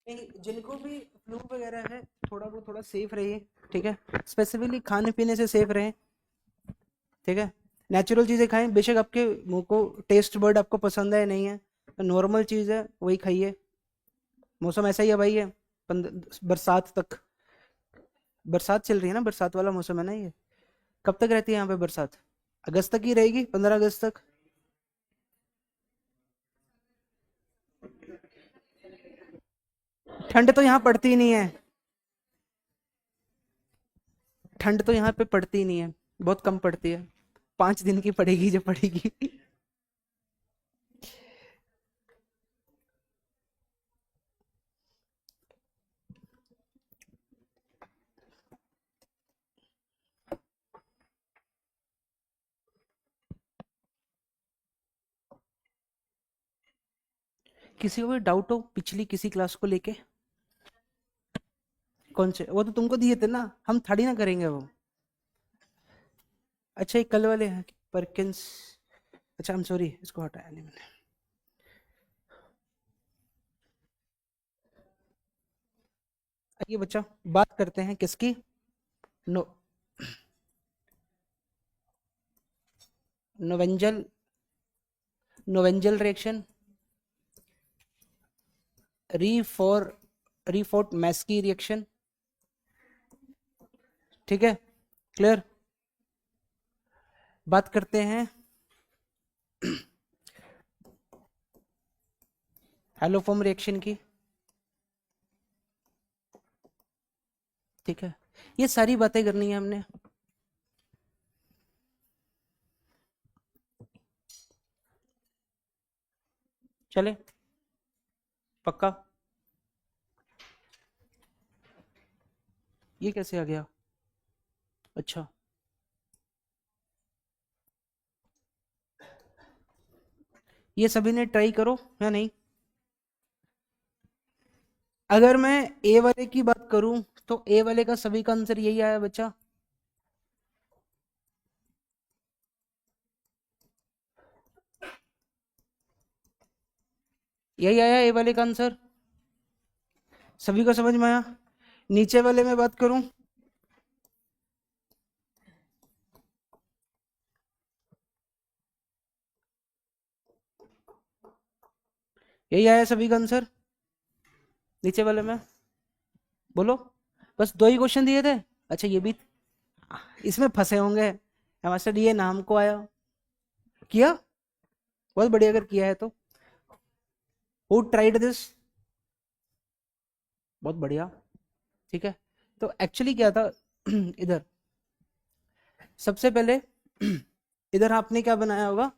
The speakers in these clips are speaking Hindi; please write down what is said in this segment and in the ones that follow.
नहीं, जिनको भी फ्लू वगैरह है थोड़ा वो थोड़ा सेफ रहिए, ठीक है। स्पेसिफिकली खाने पीने से सेफ रहें, ठीक है। नेचुरल चीज़ें खाएं, बेशक आपके मुंह को टेस्ट बर्ड आपको पसंद है नहीं है, तो नॉर्मल चीज़ है वही खाइए। मौसम ऐसा ही है भाई, है बरसात तक, बरसात चल रही है ना, बरसात वाला मौसम है ना ये। कब तक रहती है यहाँ पे बरसात? अगस्त तक ही रहेगी, 15 अगस्त तक। ठंड तो यहाँ पड़ती ही नहीं है, ठंड तो यहाँ पे पड़ती ही नहीं है, बहुत कम पड़ती है। 5 दिन की पड़ेगी जो पड़ेगी। किसी को भी डाउट हो पिछली किसी क्लास को लेके? कौन से? वो तो तुमको दिए थे ना, हम थोड़ी ना करेंगे वो। अच्छा ये कल वाले हैं परकिंस। अच्छा, आई एम सॉरी, इसको हटाया नहीं मैंने। आइए बच्चा, बात करते हैं किसकी? नो, नोवेंजल, नोवेंजल रिएक्शन, रीफॉर रीफोर्ट मैस्की रिएक्शन, ठीक है। क्लियर। बात करते हैं हेलोफॉर्म रिएक्शन की, ठीक है। ये सारी बातें करनी है हमने। चले, पक्का? ये कैसे आ गया? अच्छा, ये सभी ने ट्राई करो या नहीं? अगर मैं ए वाले की बात करूं तो ए वाले का सभी का आंसर यही आया बच्चा। यही आया ए वाले का आंसर, सभी को समझ में आया। नीचे वाले में बात करूं, यही आया सभी का आंसर नीचे वाले में। बोलो, बस दो ही क्वेश्चन दिए थे। अच्छा ये भी इसमें फंसे होंगे, मास्टर ये नाम को आया किया। बहुत बढ़िया, अगर किया है तो। Who tried this? बहुत बढ़िया, ठीक है। तो एक्चुअली क्या था इधर, सबसे पहले इधर आपने क्या बनाया होगा,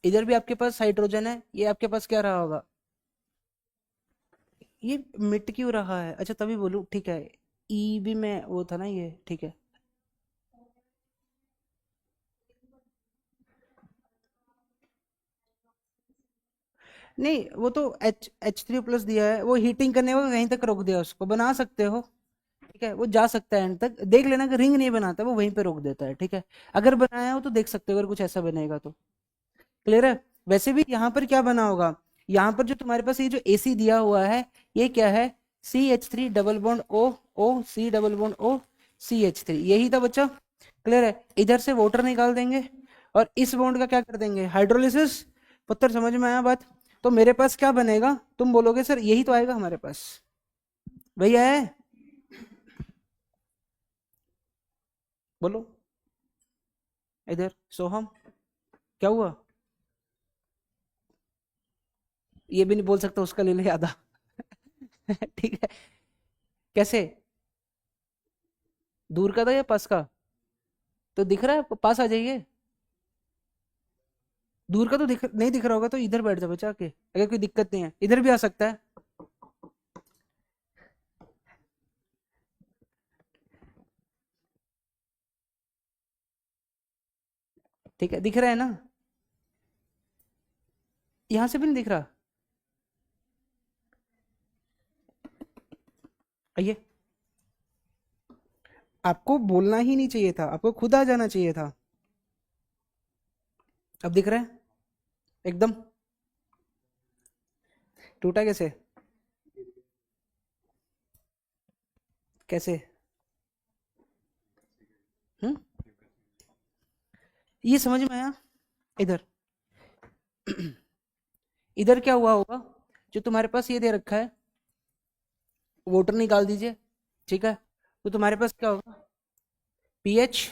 इधर भी आपके पास हाइड्रोजन है, ये आपके पास क्या रहा होगा? ये मिट क्यों रहा है? अच्छा तभी बोलूं, ठीक है। ई भी में वो था ना ये, ठीक है। नहीं वो तो H3+ दिया है, वो हीटिंग करने को कहीं तक रोक दिया, उसको बना सकते हो, ठीक है। वो जा सकता है एंड तक, देख लेना कि रिंग नहीं बनाता, वो वहीं पे रोक देता है, ठीक है। अगर बनाया हो तो देख सकते हो, अगर कुछ ऐसा बनेगा तो। क्लियर है? वैसे भी यहाँ पर क्या बना होगा, यहाँ पर जो तुम्हारे पास ये जो AC दिया हुआ है, ये क्या है? CH3 double bond O, O C double bond O CH3, यही था बच्चा। क्लियर है? इधर से वाटर निकाल देंगे और इस बॉन्ड का क्या कर देंगे? हाइड्रोलिसिस। पुत्र समझ में आया बात? तो मेरे पास क्या बनेगा? तुम बोलोगे सर यही तो आएगा हमारे पास, वही है। बोलो इधर सोहम, क्या हुआ? ये भी नहीं बोल सकता, उसका ले ले आधा। ठीक है। कैसे? दूर का था या पास का? तो दिख रहा है आपको, पास आ जाइए। दूर का तो नहीं दिख रहा होगा, तो इधर बैठ जाओ बचा के, अगर कोई दिक्कत नहीं है इधर भी आ सकता है। ठीक है, दिख रहा है ना? यहां से भी नहीं दिख रहा? आइए, आपको बोलना ही नहीं चाहिए था, आपको खुद आ जाना चाहिए था। अब दिख रहा है एकदम? टूटा कैसे? कैसे? हम्म, ये समझ में आया? इधर इधर क्या हुआ होगा, जो तुम्हारे पास ये दे रखा है, वोटर निकाल दीजिए, ठीक है? तो तुम्हारे पास क्या होगा, पीएच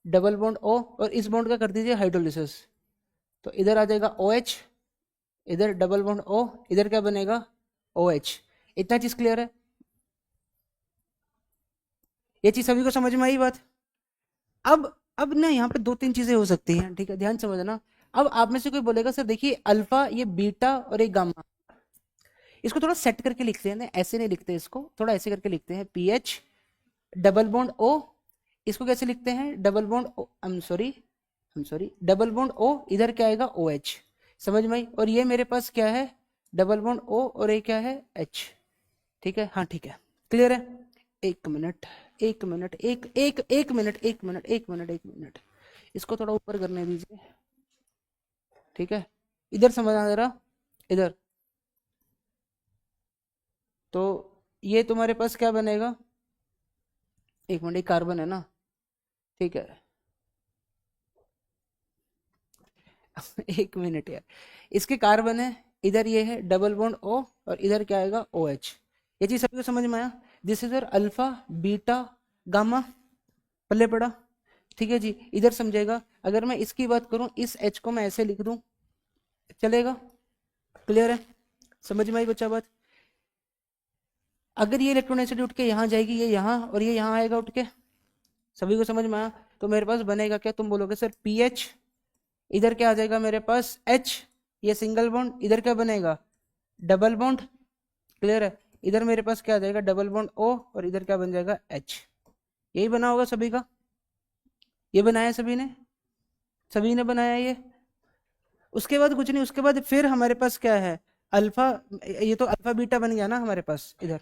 डबल बॉन्ड ओ, और इस बॉन्ड का कर दीजिए हाइड्रोलिसिस, तो इधर आ जाएगा ओ एच, इधर डबल बॉन्ड ओ, इधर क्या बनेगा, ओ एच। इतना चीज क्लियर है? ये चीज सभी को समझ में आई बात? अब ना यहाँ पे दो तीन चीजें हो सकती हैं, ठीक है, ध्यान से समझना। अब आप में से कोई बोलेगा सर देखिए अल्फा, ये बीटा और एक गामा, इसको थोड़ा सेट करके लिखते हैं ना, ऐसे नहीं लिखते इसको, थोड़ा ऐसे करके लिखते हैं, पीएच डबल बॉन्ड ओ, इसको कैसे लिखते हैं, double bond O, I am sorry double bond O, इधर क्या आएगा ओ एच, समझ में आई? और ये मेरे पास क्या है, डबल बॉन्ड ओ, और ये क्या है, एच, ठीक है? हाँ ठीक है, क्लियर है? एक मिनट, एक मिनट, एक मिनट, एक मिनट, इसको थोड़ा ऊपर करने दीजिए, ठीक है? इधर समझना जरा, इधर। तो ये तुम्हारे पास क्या बनेगा, एक मिनट, एक कार्बन है ना, ठीक है? एक मिनट यार, इसके कार्बन है, इधर ये है डबल बॉन्ड ओ, और इधर क्या आएगा ओ एच। ये चीज सभी को समझ में आया? This is your alpha beta gamma, पल्ले पड़ा, ठीक है जी? इधर समझेगा, अगर मैं इसकी बात करूं, इस एच को मैं ऐसे लिख दूं, चलेगा? क्लियर है? समझ में आई बच्चा बात? अगर ये इलेक्ट्रोनेसिटी उठ के यहाँ जाएगी, ये यहाँ और ये यहाँ आएगा उठ के, सभी को समझ में आया? तो मेरे पास बनेगा क्या, तुम बोलोगे सर पी एच, इधर क्या आ जाएगा मेरे पास एच, ये सिंगल बॉन्ड, इधर क्या बनेगा, डबल बॉन्ड, क्लियर है? इधर मेरे पास क्या आ जाएगा, डबल बॉन्ड ओ, और इधर क्या बन जाएगा, एच। यही बना होगा सभी का, ये बनाया सभी ने बनाया ये। उसके बाद कुछ नहीं, उसके बाद फिर हमारे पास क्या है, अल्फा, ये तो अल्फा बीटा बन गया ना हमारे पास इधर,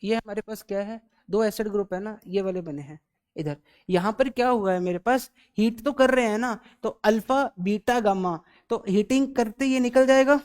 ये हमारे पास क्या है, दो एसिड ग्रुप है ना, ये वाले बने हैं इधर। यहाँ पर क्या हुआ है मेरे पास, हीट तो कर रहे हैं ना, तो अल्फा बीटा गामा, तो हीटिंग करते ये निकल जाएगा,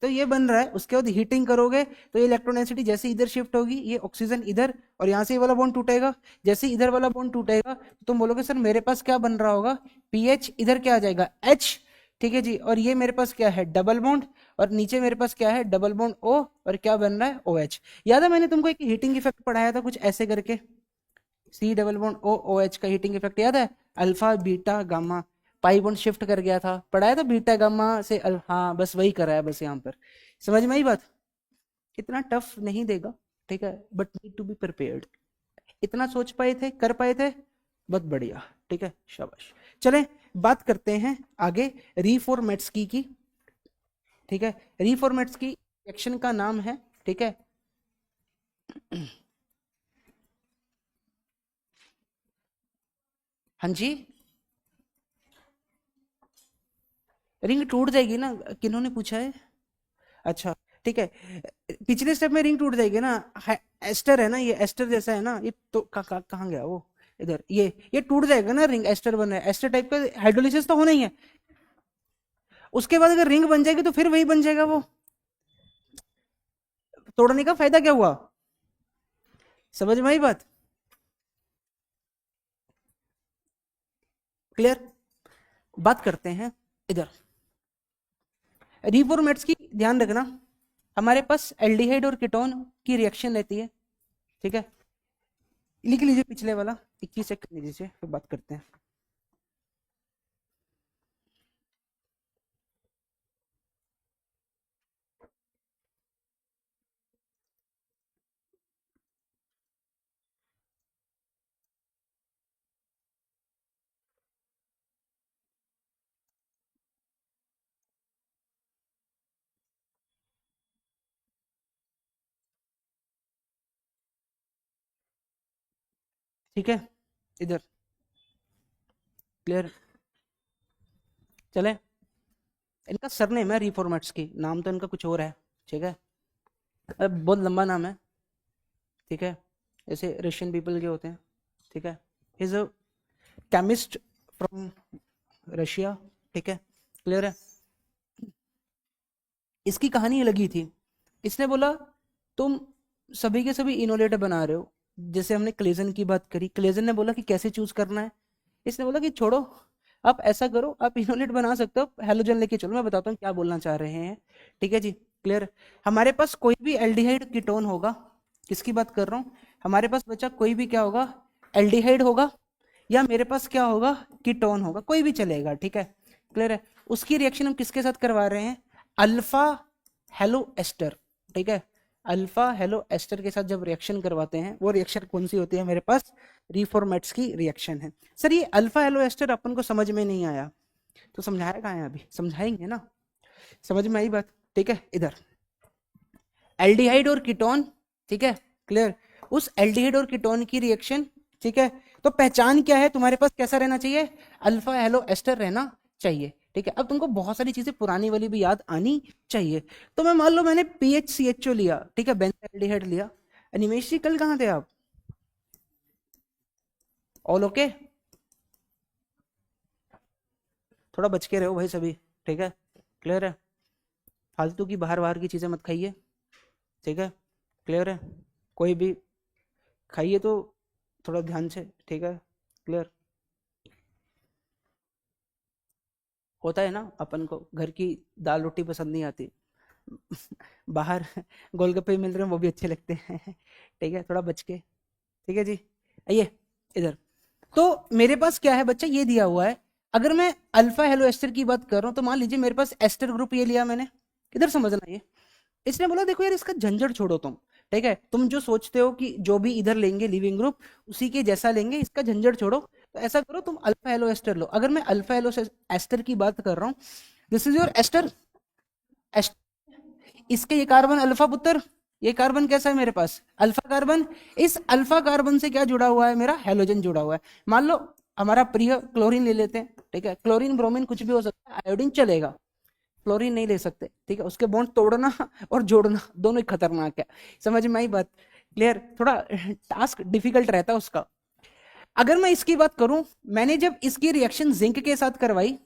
तो ये बन रहा है। उसके बाद हीटिंग करोगे तो ये इलेक्ट्रोनेसिटी जैसे इधर शिफ्ट होगी, ये ऑक्सीजन इधर, और यहाँ से ये वाला बॉन्ड टूटेगा, जैसे इधर वाला बॉन्ड टूटेगा तो तुम बोलोगे सर मेरे पास क्या बन रहा होगा, पीएच, इधर क्या आ जाएगा, एच, ठीक है जी? और ये मेरे पास क्या है, डबल बॉन्ड, और नीचे मेरे पास क्या है, डबल बॉन्ड ओ, और क्या बन रहा है, ओ एच। याद है मैंने तुमको एक हीटिंग इफेक्ट पढ़ाया था कुछ ऐसे करके, C double bond O, O H का हीटिंग इफेक्ट याद है, alpha beta gamma, pi bond shift कर गया था, पढ़ाया था बीटा गामा से हाँ बस वही करा है बस यहाँ पर। समझ में आई बात? इतना टफ नहीं देगा, ठीक है, but need to be prepared. इतना सोच पाए थे, कर पाए थे, बहुत बढ़िया, ठीक है, शाबाश। चलें बात करते हैं आगे रीफॉर्मेट्सकी की, ठीक है? रीफॉर्मेट्सकी रिएक्शन का नाम है, ठीक है? हाँ जी, रिंग टूट जाएगी ना, किन्होंने पूछा है? अच्छा, ठीक है, पिछले स्टेप में रिंग टूट जाएगी ना, एस्टर है ना, ये एस्टर जैसा है ना, ये तो कहाँ गया वो, इधर, ये टूट जाएगा ना, रिंग एस्टर बन रहा है, एस्टर टाइप का हाइड्रोलिसिस तो होना ही है। उसके बाद अगर रिंग बन जाएगी तो फिर वही बन जाएगा वो, तोड़ने का फायदा क्या हुआ? समझ में आई बात? क्लियर? बात करते हैं इधर रिफॉर्मेट्स की, ध्यान रखना, हमारे पास एल्डिहाइड और कीटोन की रिएक्शन रहती है, ठीक है? लिख लीजिए पिछले वाला, 21 चेक कर लीजिए, फिर बात करते हैं। ठीक है, इधर क्लियर? चले, इनका सरनेम है रिफॉर्मेट्स की, नाम तो इनका कुछ और है, ठीक है? बहुत लंबा नाम है, ठीक है? जैसे रशियन पीपल के होते हैं, ठीक है? Is a chemist from Russia, ठीक है? क्लियर है? इसकी कहानी अलग ही थी। इसने बोला तुम सभी के सभी इनोलेटर बना रहे हो, जैसे हमने क्लेजन की बात करी, क्लेजन ने बोला कि कैसे चूज करना है, इसने बोला कि छोड़ो, आप ऐसा करो, आप इनोलेट बना सकते हो, हेलोजन लेके चलो, मैं बताता हूँ क्या बोलना चाह रहे हैं। ठीक है जी, क्लियर। हमारे पास कोई भी एल्डिहाइड कीटोन होगा, किसकी बात कर रहा हूँ, हमारे पास बच्चा कोई भी क्या होगा, एल्डिहाइड होगा, या मेरे पास क्या होगा, कीटोन होगा, कोई भी चलेगा, ठीक है, क्लियर है। उसकी रिएक्शन हम किसके साथ करवा रहे हैं, अल्फा हेलो एस्टर, ठीक है, अल्फा हेलो एस्टर के साथ जब रिएक्शन करवाते हैं, वो रिएक्शन कौन सी होती है मेरे पास, रिफॉर्मेट्स की रिएक्शन है। सर ये अल्फा हेलो एस्टर अपन को समझ में नहीं आया, तो समझाया कहाँ है, अभी समझाएंगे ना, समझ में आई बात, ठीक है। इधर एल्डिहाइड और कीटोन, ठीक है, क्लियर, उस एल्डिहाइड और कीटोन की रिएक्शन, ठीक है, तो पहचान क्या है तुम्हारे पास, कैसा रहना चाहिए, अल्फा हेलो एस्टर रहना चाहिए, ठीक है। अब तुमको बहुत सारी चीजें पुरानी वाली भी याद आनी चाहिए। तो मैं मान लो मैंने PHCHO लिया, ठीक है, बेंजल्डिहाइड लिया, अनिमेश जी कल कहाँ थे आप, ऑल ओके, थोड़ा बच के रहो भाई सभी, ठीक है, क्लियर है, फालतू की बाहर बाहर की चीजें मत खाइए, ठीक है, क्लियर है, कोई भी खाइए तो थोड़ा ध्यान से, ठीक है, क्लियर। होता है ना, अपन को घर की दाल रोटी पसंद नहीं आती, बाहर गोलगप्पे मिल रहे हैं वो भी अच्छे लगते हैं, ठीक है, थोड़ा बच के, ठीक है जी। आइए इधर, तो मेरे पास क्या है बच्चा, ये दिया हुआ है, अगर मैं अल्फा हेलो एस्टर की बात कर रहा हूं, तो मान लीजिए मेरे पास एस्टर ग्रुप ये लिया मैंने, इधर समझना ये, इसने बोला देखो यार इसका झंझट छोड़ो तुम, ठीक है, तुम जो सोचते हो कि जो भी इधर लेंगे लिविंग ग्रुप उसी के जैसा लेंगे, इसका झंझट छोड़ो, तो ऐसा करो तुम अल्फा हेलो एस्टर लो। अगर मैं अल्फा हेलो एस्टर की बात कर रहा हूँ, दिस इज योर एस्टर, इसके ये कार्बन अल्फा पुत्र, ये कार्बन कैसा है मेरे पास, अल्फा कार्बन, इस अल्फा कार्बन से क्या जुड़ा हुआ है, मेरा हेलोजन जुड़ा हुआ है। मान लो हमारा प्रिय क्लोरीन ले लेते हैं, ठीक है, क्लोरीन ब्रोमीन कुछ भी हो सकता है, आयोडीन चलेगा, क्लोरीन नहीं ले सकते, ठीक है, उसके बॉन्ड तोड़ना और जोड़ना दोनों ही खतरनाक है, समझ में आई बात, क्लियर, थोड़ा टास्क डिफिकल्ट रहता है उसका। अगर मैं इसकी बात करूं, मैंने जब इसकी रिएक्शन जिंक के साथ करवाई,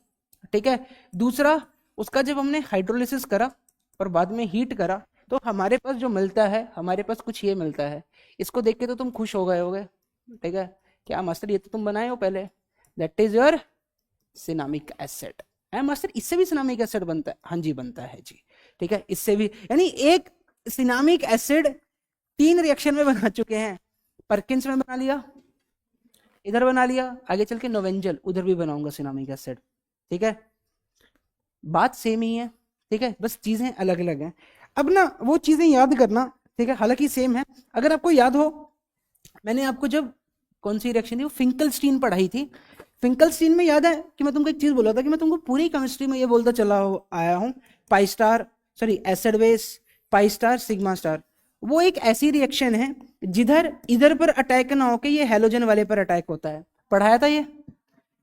ठीक है, दूसरा उसका जब हमने हाइड्रोलिसिस करा और बाद में हीट करा, तो हमारे पास जो मिलता है, हमारे पास कुछ ये मिलता है, इसको देख के तो तुम खुश हो गए होगे, ठीक है, क्या मास्टर ये तो तुम बनाए हो पहले, that is your cinnamic acid है मास्टर, इससे भी सिनामिक एसिड बनता है, हाँ जी बनता है जी, ठीक है, इससे भी, यानी एक सिनामिक एसिड 3 रिएक्शन में बना चुके हैं, परकिंस में बना लिया, इधर बना लिया, आगे चल के नोवेंजल उधर भी बनाऊंगा सिनामिक एसिड, ठीक है, बात सेम ही है, ठीक है, बस चीजें अलग अलग हैं। अब ना वो चीजें याद करना, ठीक है, हालांकि सेम है, अगर आपको याद हो, मैंने आपको जब कौन सी रिएक्शन थी वो फिंकलस्टीन पढ़ाई थी, फिंकलस्टीन में याद है कि मैं तुमको एक चीज बोला था, कि मैं तुमको पूरी केमिस्ट्री में ये बोलता चला आया हूँ, pi star, sorry acid base, pi star sigma star, वो एक ऐसी रिएक्शन है जिधर इधर पर अटैक ना होके ये हेलोजन वाले पर अटैक होता है, पढ़ाया था ये,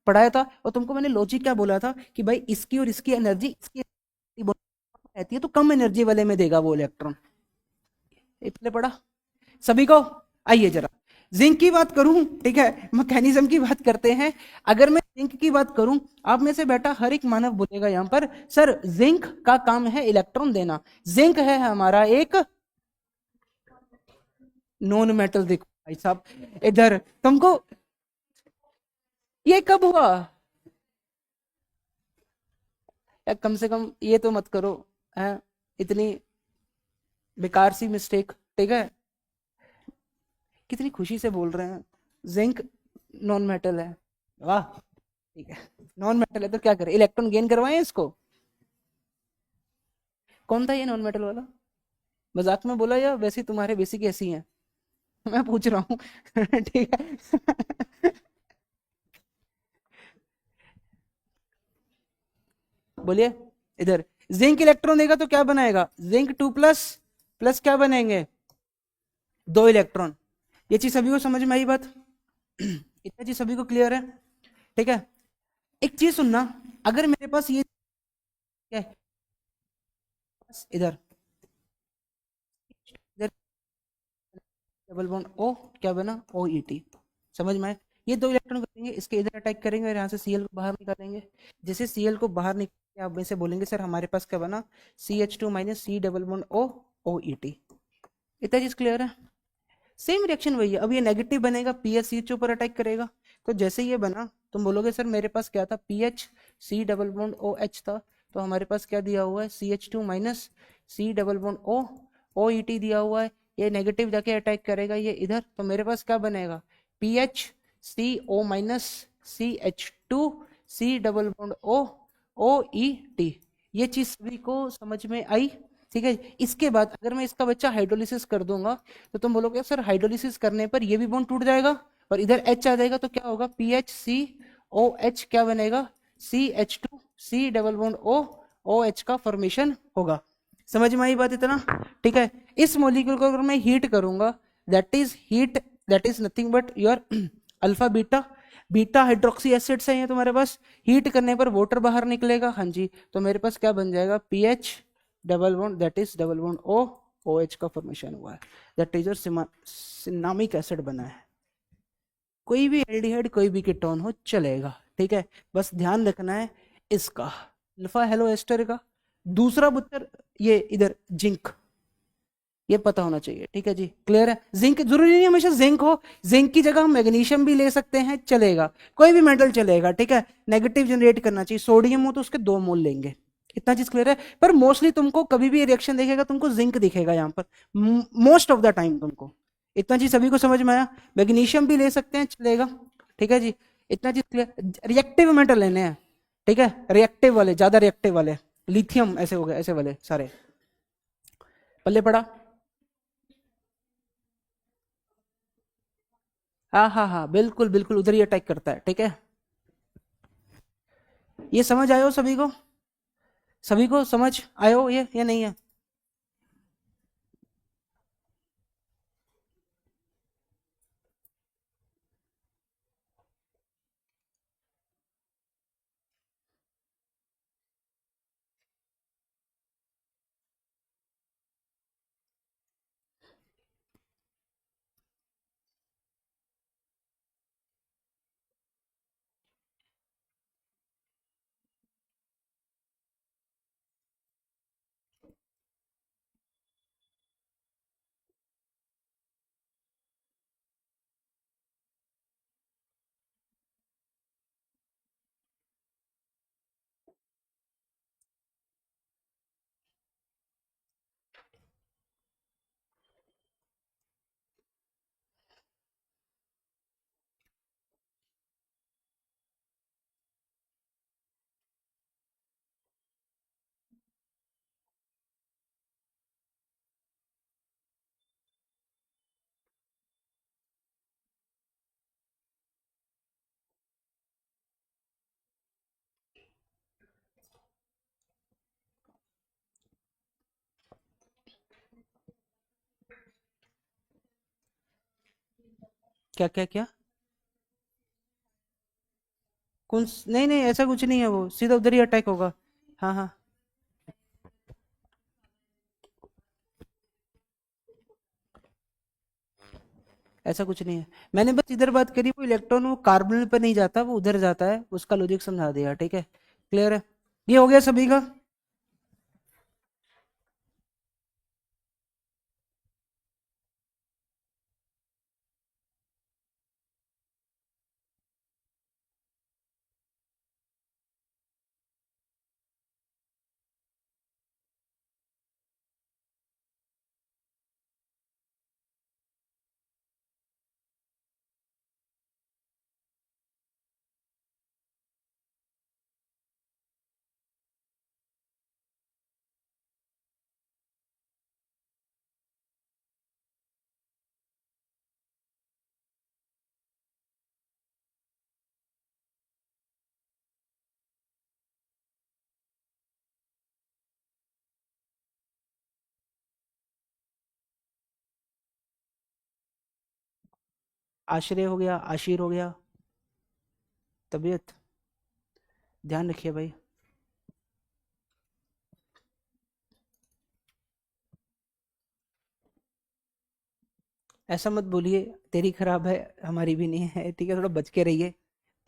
पढ़ाया था, और तुमको मैंने लॉजिक क्या बोला था कि भाई इसकी और इसकी एनर्जी, इसकी रहती है तो कम एनर्जी वाले में देगा वो इलेक्ट्रॉन, इसलिए पढ़ा सभी को। आइए जरा जिंक की बात करूं, ठीक है, मैकेनिज्म की बात करते हैं। अगर मैं जिंक की बात करूं, आप में से बेटा हर एक मानव बोलेगा यहां पर, सर जिंक का काम है इलेक्ट्रॉन देना, जिंक है हमारा एक नॉन मेटल। देखो भाई साहब इधर तुमको ये कब हुआ, या कम से कम ये तो मत करो है, इतनी बेकार सी मिस्टेक, ठीक है, कितनी खुशी से बोल रहे हैं, जिंक नॉन मेटल है, वाह, ठीक है, नॉन मेटल है तो क्या करें, इलेक्ट्रॉन गेन करवाएं इसको, कौन था ये नॉन मेटल वाला, मजाक में बोला या वैसे तुम्हारे बेसिक ऐसी हैं, मैं पूछ रहा हूँ ठीक है बोलिए इधर, जिंक इलेक्ट्रॉन देगा तो क्या बनाएगा, जिंक 2+ प्लस क्या बनेंगे, 2 इलेक्ट्रॉन, ये चीज सभी को समझ में आई बात इतना चीज सभी को क्लियर है, ठीक है। एक चीज सुनना, अगर मेरे पास ये क्या है, इधर इधर डबल बॉन्ड ओ, क्या बना OET, समझ में आए, ये 2 इलेक्ट्रॉन करेंगे, इसके इधर अटैक करेंगे और यहाँ से Cl को बाहर निकालेंगे, जैसे Cl को बाहर निकालेंगे आप वैसे बोलेंगे सर हमारे पास क्या बना, CH2 - C double bond O OET, इतना चीज क्लियर है। सेम रिएक्शन वही है। अब ये नेगेटिव बनेगा, पी एच सी एच ऊपर अटैक करेगा। तो जैसे ये बना, तुम बोलोगे सर मेरे पास क्या था, P H C double bond O H था, तो हमारे पास क्या दिया हुआ है, C H two minus C double bond O O E T दिया हुआ है। ये नेगेटिव जाके अटैक करेगा ये इधर, तो मेरे पास क्या बनेगा, P H C O minus C H two C double bond O O E T. ये चीज सभी को समझ में आई? ठीक है। इसके बाद अगर मैं इसका बच्चा हाइड्रोलिसिस कर दूंगा, तो तुम बोलोगे सर हाइड्रोलिसिस करने पर ये भी बॉन्ड टूट जाएगा और इधर H आ जाएगा, तो क्या होगा, P H C O H क्या बनेगा, C H two C double bond O O H का फॉर्मेशन होगा। समझ में आई बात इतना? ठीक है। इस मॉलिक्यूल को अगर मैं हीट करूंगा, that is heat, that is nothing but your alpha beta, beta hydroxy acids है ये तुम्हारे पास। हीट करने पर वाटर बाहर निकलेगा, हाँ जी, तो मेरे पास क्या बन जाएगा, P H double bond, that is double bond O O H का फॉर्मेशन हुआ है, that is your cinnamic acid बना है। कोई भी एल्डिहाइड कोई भी कीटोन हो चलेगा, ठीक है। बस ध्यान रखना है इसका, अल्फा हेलो एस्टर का। दूसरा पुत्र ये इधर जिंक, ये पता होना चाहिए, ठीक है जी, क्लियर है। जिंक जरूरी नहीं हमेशा जिंक हो, जिंक की जगह हम मैग्नीशियम भी ले सकते हैं, चलेगा, कोई भी मेटल चलेगा, ठीक है। नेगेटिव जनरेट करना चाहिए, सोडियम हो तो उसके 2 मोल लेंगे, इतना चीज क्लियर है। पर मोस्टली तुमको कभी भी रिएक्शन देखेगा तुमको जिंक दिखेगा यहाँ पर, मोस्ट ऑफ द टाइम तुमको। इतना चीज सभी को समझ में आया? मैग्नीशियम भी ले सकते हैं, चलेगा, ठीक है जी। इतना चीज क्लियर। रिएक्टिव मेटल लेने हैं, ठीक है, रिएक्टिव वाले, ज्यादा रिएक्टिव वाले, लिथियम ऐसे हो गए, ऐसे वाले सारे पल्ले पड़ा। हाँ हाँ हाँ, बिल्कुल बिल्कुल, उधर ही अटैक करता है, ठीक है। ये समझ आयो सभी को? सभी को समझ आयो ये नहीं है? क्या क्या क्या? नहीं नहीं, ऐसा कुछ नहीं है, वो सीधा उधर ही अटैक होगा। हाँ हाँ, ऐसा कुछ नहीं है। मैंने बस इधर बात करी, वो इलेक्ट्रॉन वो कार्बन पर नहीं जाता, वो उधर जाता है, उसका लॉजिक समझा दिया, ठीक है, क्लियर है। ये हो गया सभी का? आश्रय हो गया, आशीर हो गया, तबीयत, ध्यान रखिए भाई। ऐसा मत बोलिए, तेरी खराब है, हमारी भी नहीं है, ठीक है, थोड़ा बच के रहिए,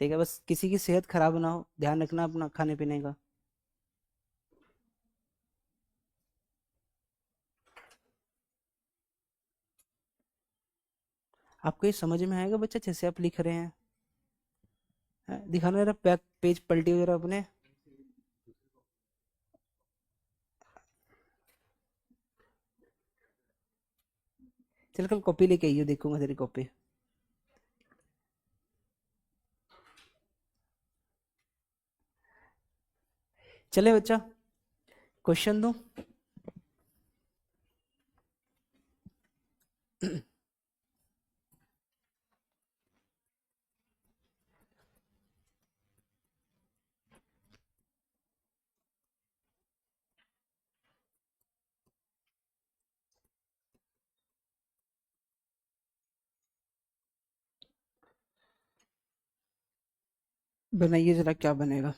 ठीक है, बस किसी की सेहत खराब ना हो, ध्यान रखना अपना खाने पीने का। आपको ये समझ में आएगा बच्चा जैसे आप लिख रहे हैं? दिखाना जरा, पेज पलटी हो जरा अपने। चल कल कॉपी लेके आइयो, देखूंगा तेरी कॉपी। चले बच्चा, क्वेश्चन दो। बनाइए जरा, क्या बनेगा?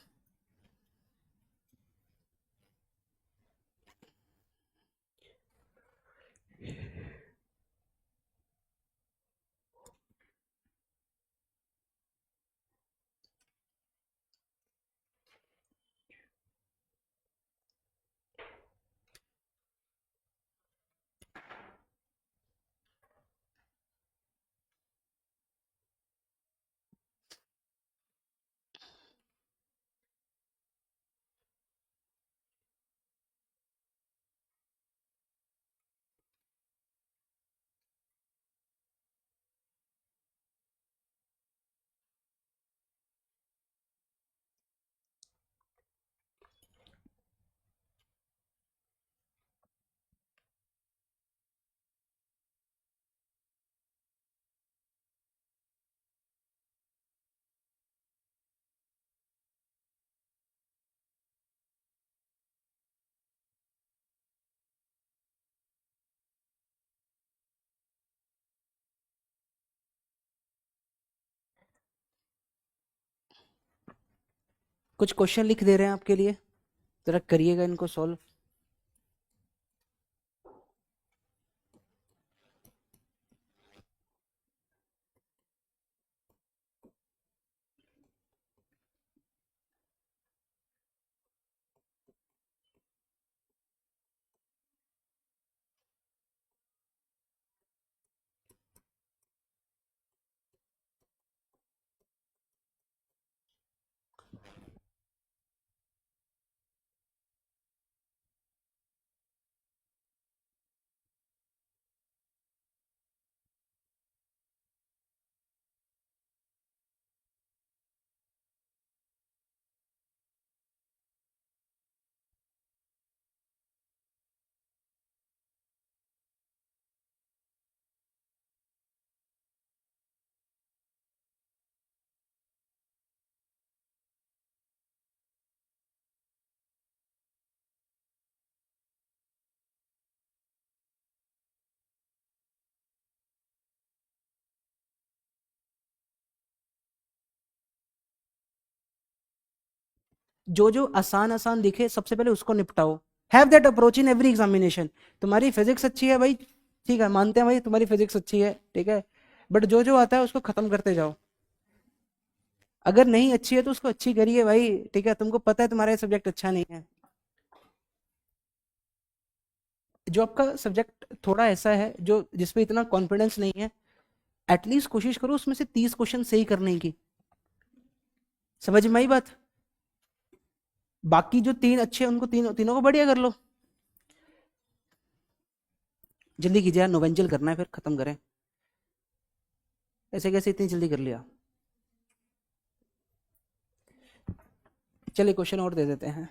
कुछ क्वेश्चन लिख दे रहे हैं आपके लिए, जरा करिएगा इनको सॉल्व। जो जो आसान आसान दिखे सबसे पहले उसको निपटाओ। Have that approach in every examination. तुम्हारी फिजिक्स अच्छी है भाई, ठीक है, मानते हैं भाई तुम्हारी फिजिक्स अच्छी है, ठीक है, बट जो जो आता है उसको खत्म करते जाओ। अगर नहीं अच्छी है तो उसको अच्छी करिए भाई, ठीक है, तुमको पता है तुम्हारा सब्जेक्ट अच्छा नहीं है। जो आपका सब्जेक्ट थोड़ा ऐसा है जो जिसपे इतना कॉन्फिडेंस नहीं है, एटलीस्ट कोशिश करो उसमें से 30 क्वेश्चन सही करने की। समझ में आई बात? बाकी जो 3 अच्छे हैं उनको तीनों को बढ़िया कर लो। जल्दी कीजिए यार, नोवेंजल करना है फिर खत्म करें। ऐसे कैसे इतनी जल्दी कर लिया? चलिए क्वेश्चन और दे देते हैं।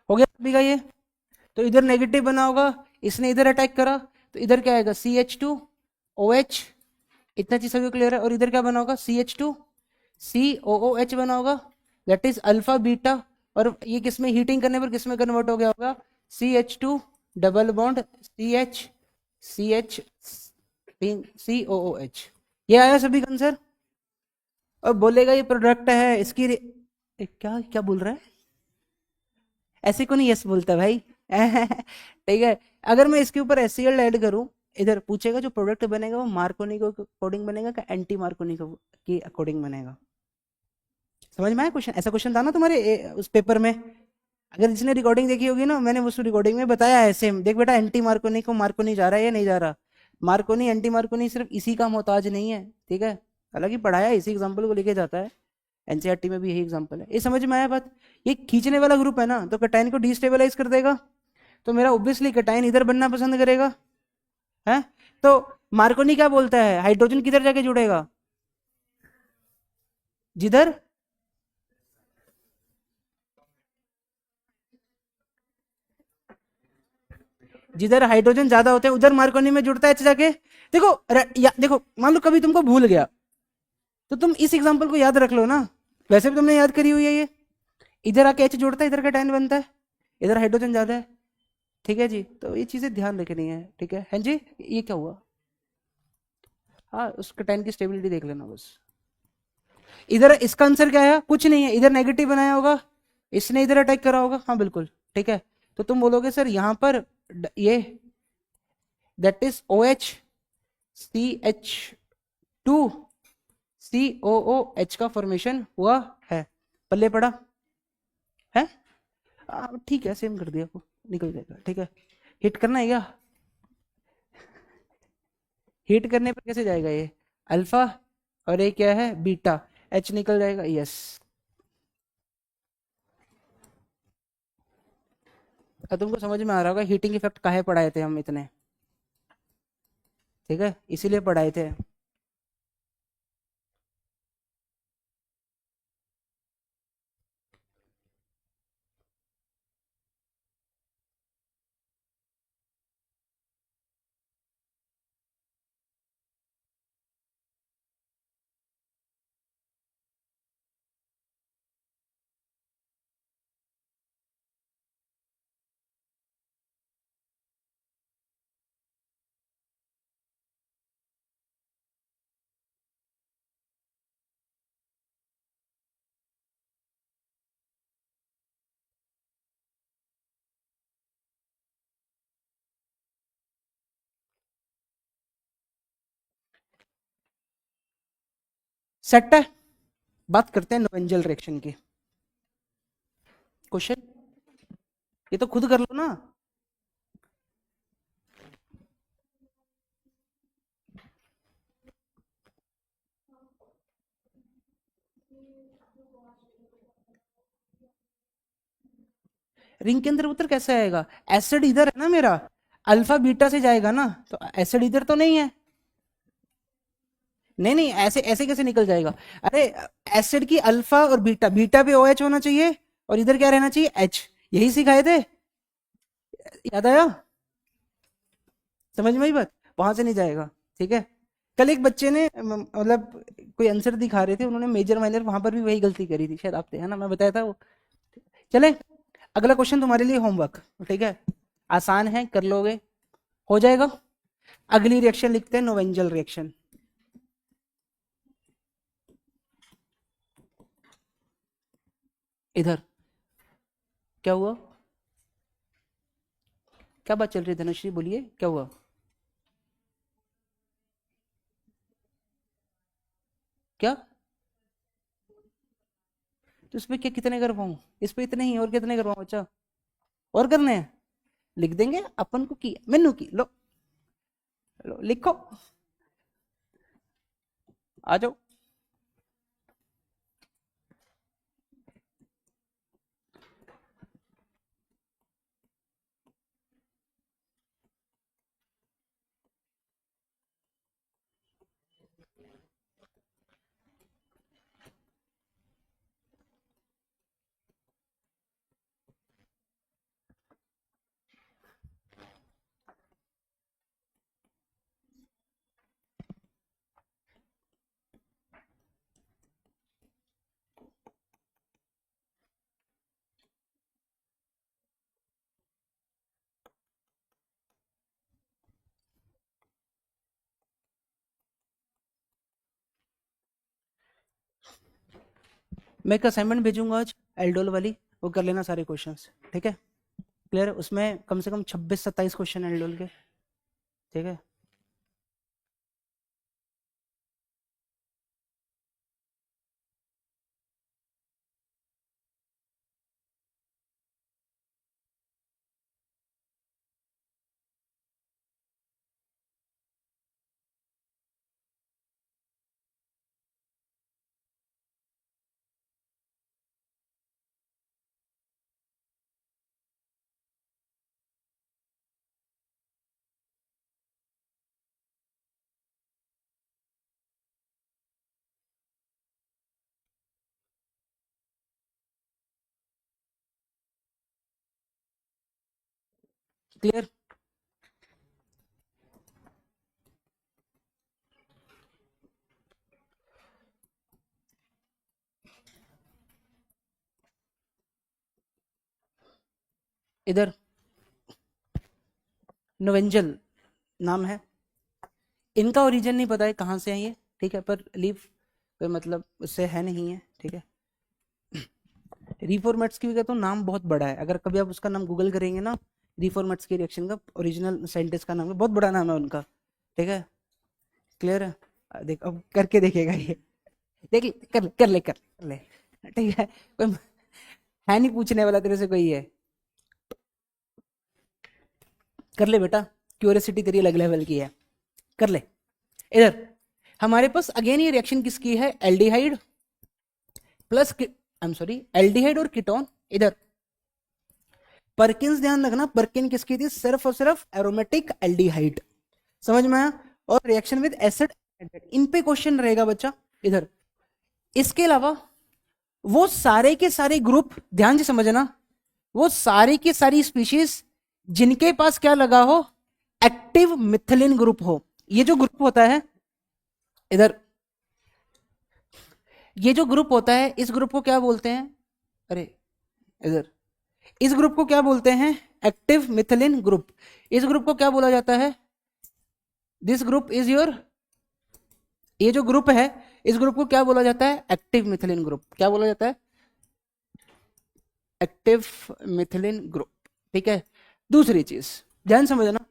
हो गया सभी का ये? तो इधर नेगेटिव बना होगा, इसने इधर अटैक करा, तो इधर क्या आएगा? CH2OH। इतना चीज सभी क्लियर है? और इधर क्या बना होगा? CH2COOH बना होगा, दैट इज अल्फा बीटा। और ये किसमें हीटिंग करने पर किसमें कन्वर्ट हो गया होगा? CH2 double bond CH COOH। ये आया सभी का आंसर? और बोलेगा ये प्रोडक्ट है इसकी क्या क्या बोल रहा है? ऐसे को नहीं यस बोलता भाई, ठीक है। अगर मैं इसके ऊपर एससीएल ऐड करूं, इधर पूछेगा जो प्रोडक्ट बनेगा वो मार्कोनी के अकॉर्डिंग बनेगा कि एंटी मार्कोनी के अकॉर्डिंग बनेगा। समझ में आया क्वेश्चन? ऐसा क्वेश्चन था ना तुम्हारे उस पेपर में। अगर जिसने रिकॉर्डिंग देखी होगी ना, मैंने उस रिकॉर्डिंग में बताया है सेम। देख बेटा, एंटी मार्कोनी को मार्कोनी जा रहा है या नहीं जा रहा। मार्कोनी एंटी मार्कोनी सिर्फ इसी का मोहताज नहीं है, ठीक है। हालांकि पढ़ाया इसी एग्जाम्पल को लेके जाता है, एनसीईआरटी में भी यही एग्जाम्पल है। ये समझ में आया बात? ये खींचने वाला ग्रुप है ना, तो कैटायन को डिस्टेबलाइज कर देगा, तो मेरा ऑब्वियसली कैटायन इधर बनना पसंद करेगा, है। तो मार्कोनी क्या बोलता है, हाइड्रोजन किधर जाके जुड़ेगा, जिधर जिधर हाइड्रोजन ज्यादा होते हैं उधर मार्कोनी में जुड़ता है एच जाके। देखो देखो, मान लो कभी तुमको भूल गया, तो तुम इस एग्जाम्पल को याद रख लो ना। वैसे भी तुमने याद करी हुई है ये। इधर आके एच जुड़ता है, इधर का टाइन बनता है, इधर हाइड्रोजन ज्यादा है, ठीक है जी। तो ये चीजें ध्यान रखनी है, ठीक है जी। ये क्या हुआ? हाँ, उसके टाइन की स्टेबिलिटी देख लेना बस। इधर इसका आंसर क्या है? कुछ नहीं है, इधर नेगेटिव बनाया होगा, इसने इधर अटैक करा होगा, हाँ बिल्कुल, ठीक है। तो तुम बोलोगे सर यहाँ पर ये that is O H C H two C O O H का फॉर्मेशन हुआ है, पल्ले पड़ा है। ठीक है, सेम कर दिया, वो निकल जाएगा, ठीक है। हिट करना है क्या? हिट करने पर कैसे जाएगा ये? अल्फा, और ये क्या है, बीटा, एच निकल जाएगा, यस। अब तुमको समझ में आ रहा होगा हीटिंग इफेक्ट काहे पढ़ाए थे हम इतने, ठीक है, इसीलिए पढ़ाए थे। सेट है। बात करते हैं नोवेंजल रिएक्शन की। क्वेश्चन ये तो खुद कर लो ना। रिंग के अंदर उत्तर कैसे आएगा? एसिड इधर है ना मेरा, अल्फा बीटा से जाएगा ना, तो एसिड इधर तो नहीं है। नहीं नहीं, ऐसे ऐसे कैसे निकल जाएगा? अरे, एसिड की अल्फा और बीटा, बीटा पे ओ एच होना चाहिए, और इधर क्या रहना चाहिए, एच। यही सिखाए थे, याद आया? समझ में आई बात? वहां से नहीं जाएगा, ठीक है। कल एक बच्चे ने मतलब कोई आंसर दिखा रहे थे, उन्होंने मेजर माइनर वहां पर भी वही गलती करी थी, शायद आप थे, है ना, मैं बताया था वो। चले, अगला क्वेश्चन तुम्हारे लिए होमवर्क, ठीक है। आसान है, कर लोगे, हो जाएगा। अगली रिएक्शन लिखते हैं, नोवेंजल रिएक्शन। इधर क्या हुआ? क्या बात चल रही है धनुश्री, बोलिए क्या हुआ? क्या? तो इस पे क्या कितने करवाऊं? इस पे इतने ही, और कितने करवाऊं अच्छा? और करने हैं? लिख देंगे अपन को की, मेनू की लो, लो लिखो, आ जाओ। मैं एक असाइनमेंट भेजूंगा आज, एल्डोल वाली, वो कर लेना सारे क्वेश्चंस, ठीक है। क्लियर है? उसमें कम से कम 26-27 क्वेश्चन एल्डोल के, ठीक है। क्लियर? इधर नोवेंजल नाम है, इनका ओरिजिन नहीं पता है कहाँ से है ये, ठीक है, पर लीव कोई मतलब उससे है नहीं है, ठीक है। रिफॉर्मेट्स की भी कहता हूँ नाम बहुत बड़ा है, अगर कभी आप उसका नाम गूगल करेंगे ना, रिफॉर्मेट्स की रिएक्शन का ओरिजिनल साइंटिस्ट का नाम है, बहुत बड़ा नाम है उनका, ठीक है। क्लियर है? देख अब करके देखेगा ये, देख कर ले, ठीक है। कोई है नहीं पूछने वाला तेरे से कोई है, कर ले बेटा, क्यूरियोसिटी तेरी अलग लेवल की है, कर ले। इधर हमारे पास अगेन ये रिएक्शन किसकी है, aldehyde plus, I am sorry, aldehyde और कीटोन। इधर परकिंस, ध्यान रखना, परकिन किसकी थी, सिर्फ और सिर्फ एरोमेटिक एल्डिहाइड, समझ में आया? और रिएक्शन विद एसिड, इन पे क्वेश्चन रहेगा बच्चा। इधर इसके अलावा वो सारे के सारे ग्रुप, ध्यान से समझना, वो सारी की सारी स्पीशीज जिनके पास क्या लगा हो, एक्टिव मिथिलिन ग्रुप हो। ये जो ग्रुप होता है, इधर ये जो ग्रुप होता है, इस ग्रुप को क्या बोलते हैं, अरे इधर इस ग्रुप को क्या बोलते हैं, एक्टिव मिथिलिन ग्रुप। इस ग्रुप को क्या बोला जाता है, दिस ग्रुप इज योर, ये जो ग्रुप है इस ग्रुप को क्या बोला जाता है, एक्टिव मिथिलिन ग्रुप। क्या बोला जाता है, एक्टिव मिथिलिन ग्रुप, ठीक है। दूसरी चीज ध्यान समझना,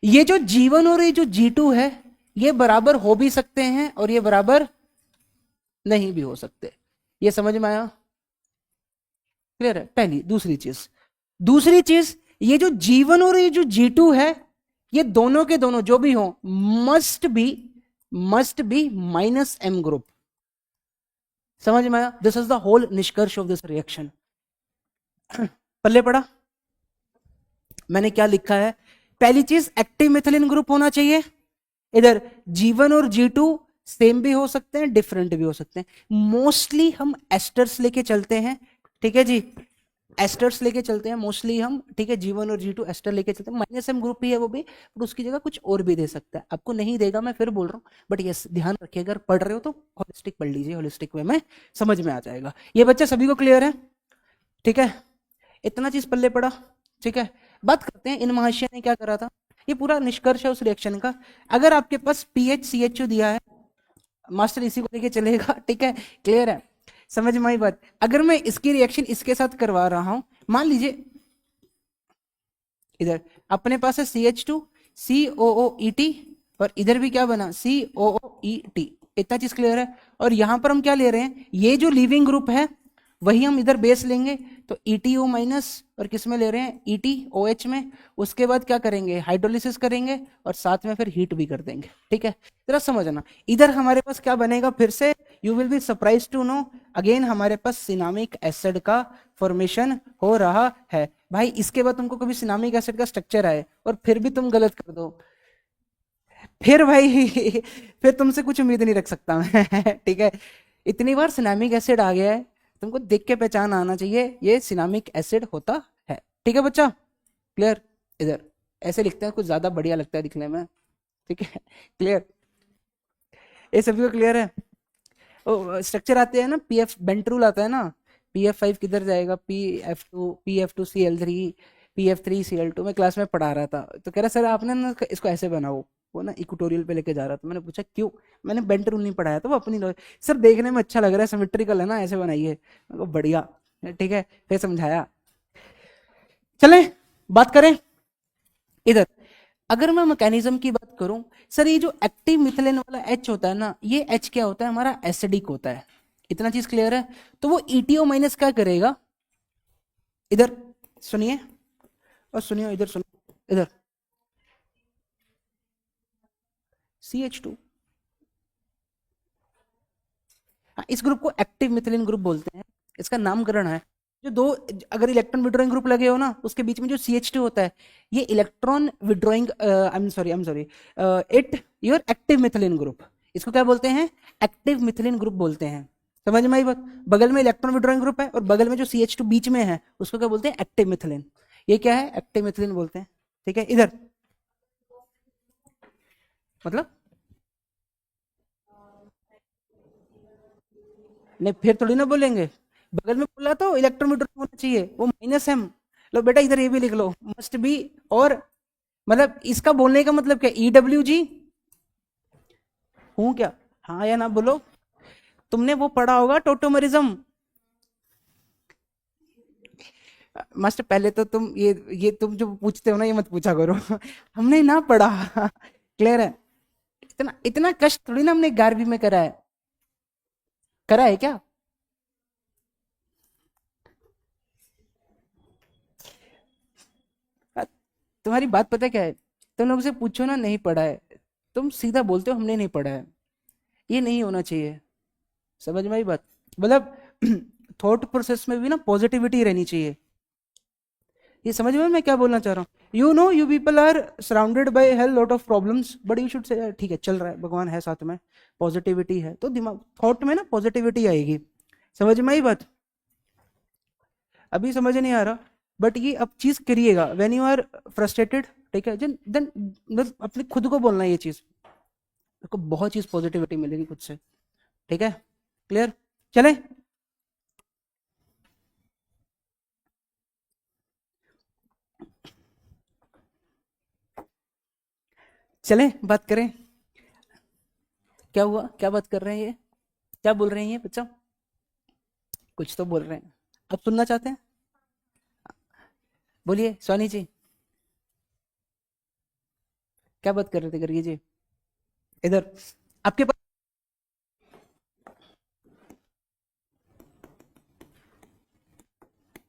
ये जो G1 और ये जो G2 है, ये बराबर हो भी सकते हैं और ये बराबर नहीं भी हो सकते, ये समझ में आया? क्लियर है? पहली। दूसरी चीज ये जो G1 और ये जो G2 है, ये दोनों के दोनों जो भी हो, मस्ट बी -M ग्रुप। समझ में आया? दिस इज द होल निष्कर्ष ऑफ दिस रिएक्शन। पल्ले पड़ा मैंने क्या लिखा है, पहली चीज एक्टिव मिथिलिन ग्रुप होना चाहिए। इधर G1 और G2 सेम भी हो सकते हैं, डिफरेंट भी हो सकते हैं। मोस्टली हम एस्टर्स लेके चलते हैं, ठीक है जी, एस्टर्स लेके चलते हैं मोस्टली हम, ठीक है। G1 और G2 एस्टर लेके चलते हैं, -M ग्रुप ही है वो भी, पर उसकी जगह कुछ और भी दे सकता है, आपको नहीं देगा, मैं फिर बोल रहा हूँ, बट यस ध्यान रखिए, अगर पढ़ रहे हो तो होलिस्टिक पढ़ लीजिए, होलिस्टिक वे में समझ में आ जाएगा। ये बच्चा सभी को क्लियर है? ठीक है, इतना चीज पल्ले पड़ा, ठीक है। बात करते हैं इन महाशय ने क्या करा था, ये पूरा निष्कर्ष है उस रिएक्शन का। अगर आपके पास PHCHO दिया है, मास्टर इसी को लेके चलेगा, ठीक है, क्लियर है, समझ में आई बात? अगर मैं इसकी रिएक्शन इसके साथ करवा रहा हूं, मान लीजिए इधर अपने पास है CH2 COOET, और इधर भी क्या बना, COOET, इतना चीज क्लियर है। और यहां पर हम क्या ले रहे हैं, ये जो लीविंग ग्रुप है वही हम इधर बेस लेंगे, तो ETO माइनस, और किस में ले रहे हैं, ETOH में। उसके बाद क्या करेंगे, हाइड्रोलिसिस करेंगे, और साथ में फिर हीट भी कर देंगे, ठीक है। जरा समझना, इधर हमारे पास क्या बनेगा, फिर से you will be surprise to know, again हमारे पास सिनामिक एसिड का फॉर्मेशन हो रहा है। भाई इसके बाद तुमको कभी सिनामिक एसिड का स्ट्रक्चर आए और फिर भी तुम गलत कर दो, फिर भाई फिर तुमसे कुछ उम्मीद नहीं रख सकता मैं ठीक है। इतनी बार सिनामिक एसिड आ गया है, तुमको देख के पहचान आना चाहिए ये सिनामिक एसिड होता है, ठीक है बच्चा, क्लियर? इधर ऐसे लिखते हैं, कुछ ज्यादा बढ़िया लगता है दिखने में, ठीक है, क्लियर? ये सभी को क्लियर है? ओ स्ट्रक्चर आते हैं ना, PF बेंट रूल आता है ना, PF5 किधर जाएगा, PF2CL3 PF3Cl2, मैं क्लास में पढ़ा रहा था, तो कह रहा सर आपने ना इसको ऐसे बनाओ, वो ना इक्वेटोरियल पे लेके जा रहा था, मैंने पूछा क्यों, मैंने बेंट रूल नहीं पढ़ाया, तो वो अपनी सर देखने में अच्छा लग रहा है, सिमेट्रिकल है ना, ऐसे बनाइए, बढ़िया, ठीक है, फिर समझाया। चले बात करें इधर। अगर मैं मैकेनिज्म की बात करूं, सर ये जो एक्टिव मिथिलेन वाला H होता है ना, ये H क्या होता है, हमारा एसिडिक होता है। इतना चीज क्लियर है। तो वो ETO माइनस क्या करेगा, इधर सुनिए और सुनिए, इधर सुनिए, इधर CH2। हाँ, इस ग्रुप को एक्टिव मिथिलीन ग्रुप बोलते हैं, इसका नामकरण है। जो दो, अगर इलेक्ट्रॉन विड्रॉइंग ग्रुप लगे हो ना, उसके बीच में जो CH2 होता है, ये electron withdrawing, I am sorry, it your active methylene group. इसको क्या बोलते हैं, एक्टिव मिथिलीन ग्रुप बोलते हैं। समझ में आई बात। बगल में इलेक्ट्रॉन विड्रॉइंग ग्रुप है और बगल में जो CH2 बीच में है, उसको क्या बोलते हैं, एक्टिव मिथिलीन। ये क्या है, एक्टिव मिथिलीन बोलते हैं। ठीक है, इधर मतलब नहीं, फिर थोड़ी ना बोलेंगे। बगल में बोला तो इलेक्ट्रॉन विड्रॉइंग होना चाहिए, वो माइनस है। लो बेटा इधर ये भी लिख लो, मस्ट बी। और मतलब इसका बोलने का मतलब क्या, EWG हूं क्या, हाँ या ना बोलो। तुमने वो पढ़ा होगा टोटोमरिज्म। मास्टर पहले तो तुम ये तुम जो पूछते हो ना, ये मत पूछा करो। हमने ना पढ़ा। क्लियर है। इतना इतना कष्ट थोड़ी ना हमने 11वीं में करा है। करा है क्या। तुम्हारी बात पता क्या है, तुम लोग से पूछो ना नहीं पढ़ा है, तुम सीधा बोलते हो हमने नहीं पढ़ा है। ये नहीं होना चाहिए। समझ में आई बात। मतलब थॉट प्रोसेस में भी ना पॉजिटिविटी रहनी चाहिए। ये समझ में मैं क्या बोलना चाह रहा हूँ। You people are surrounded by hell lot of problems, but you should say ठीक है, चल रहा है, भगवान है साथ में, पॉजिटिविटी है, तो दिमाग थॉट में ना पॉजिटिविटी आएगी। समझ में आई बात। अभी समझ नहीं आ रहा, बट ये अब चीज करिएगा व्हेन यू आर फ्रस्ट्रेटेड। ठीक है, देन अपने खुद को बोलना है ये चीज, आपको बहुत चीज पॉजिटिविटी मिलेगी खुद से। ठीक है, क्लियर। चले चले बात करें। क्या हुआ, क्या बात कर रहे हैं ये, क्या बोल रहे हैं ये बच्चा, कुछ तो बोल रहे हैं। अब सुनना चाहते हैं, बोलिए सोनी जी, क्या बात कर रहे थे, करिए जी। इधर आपके पास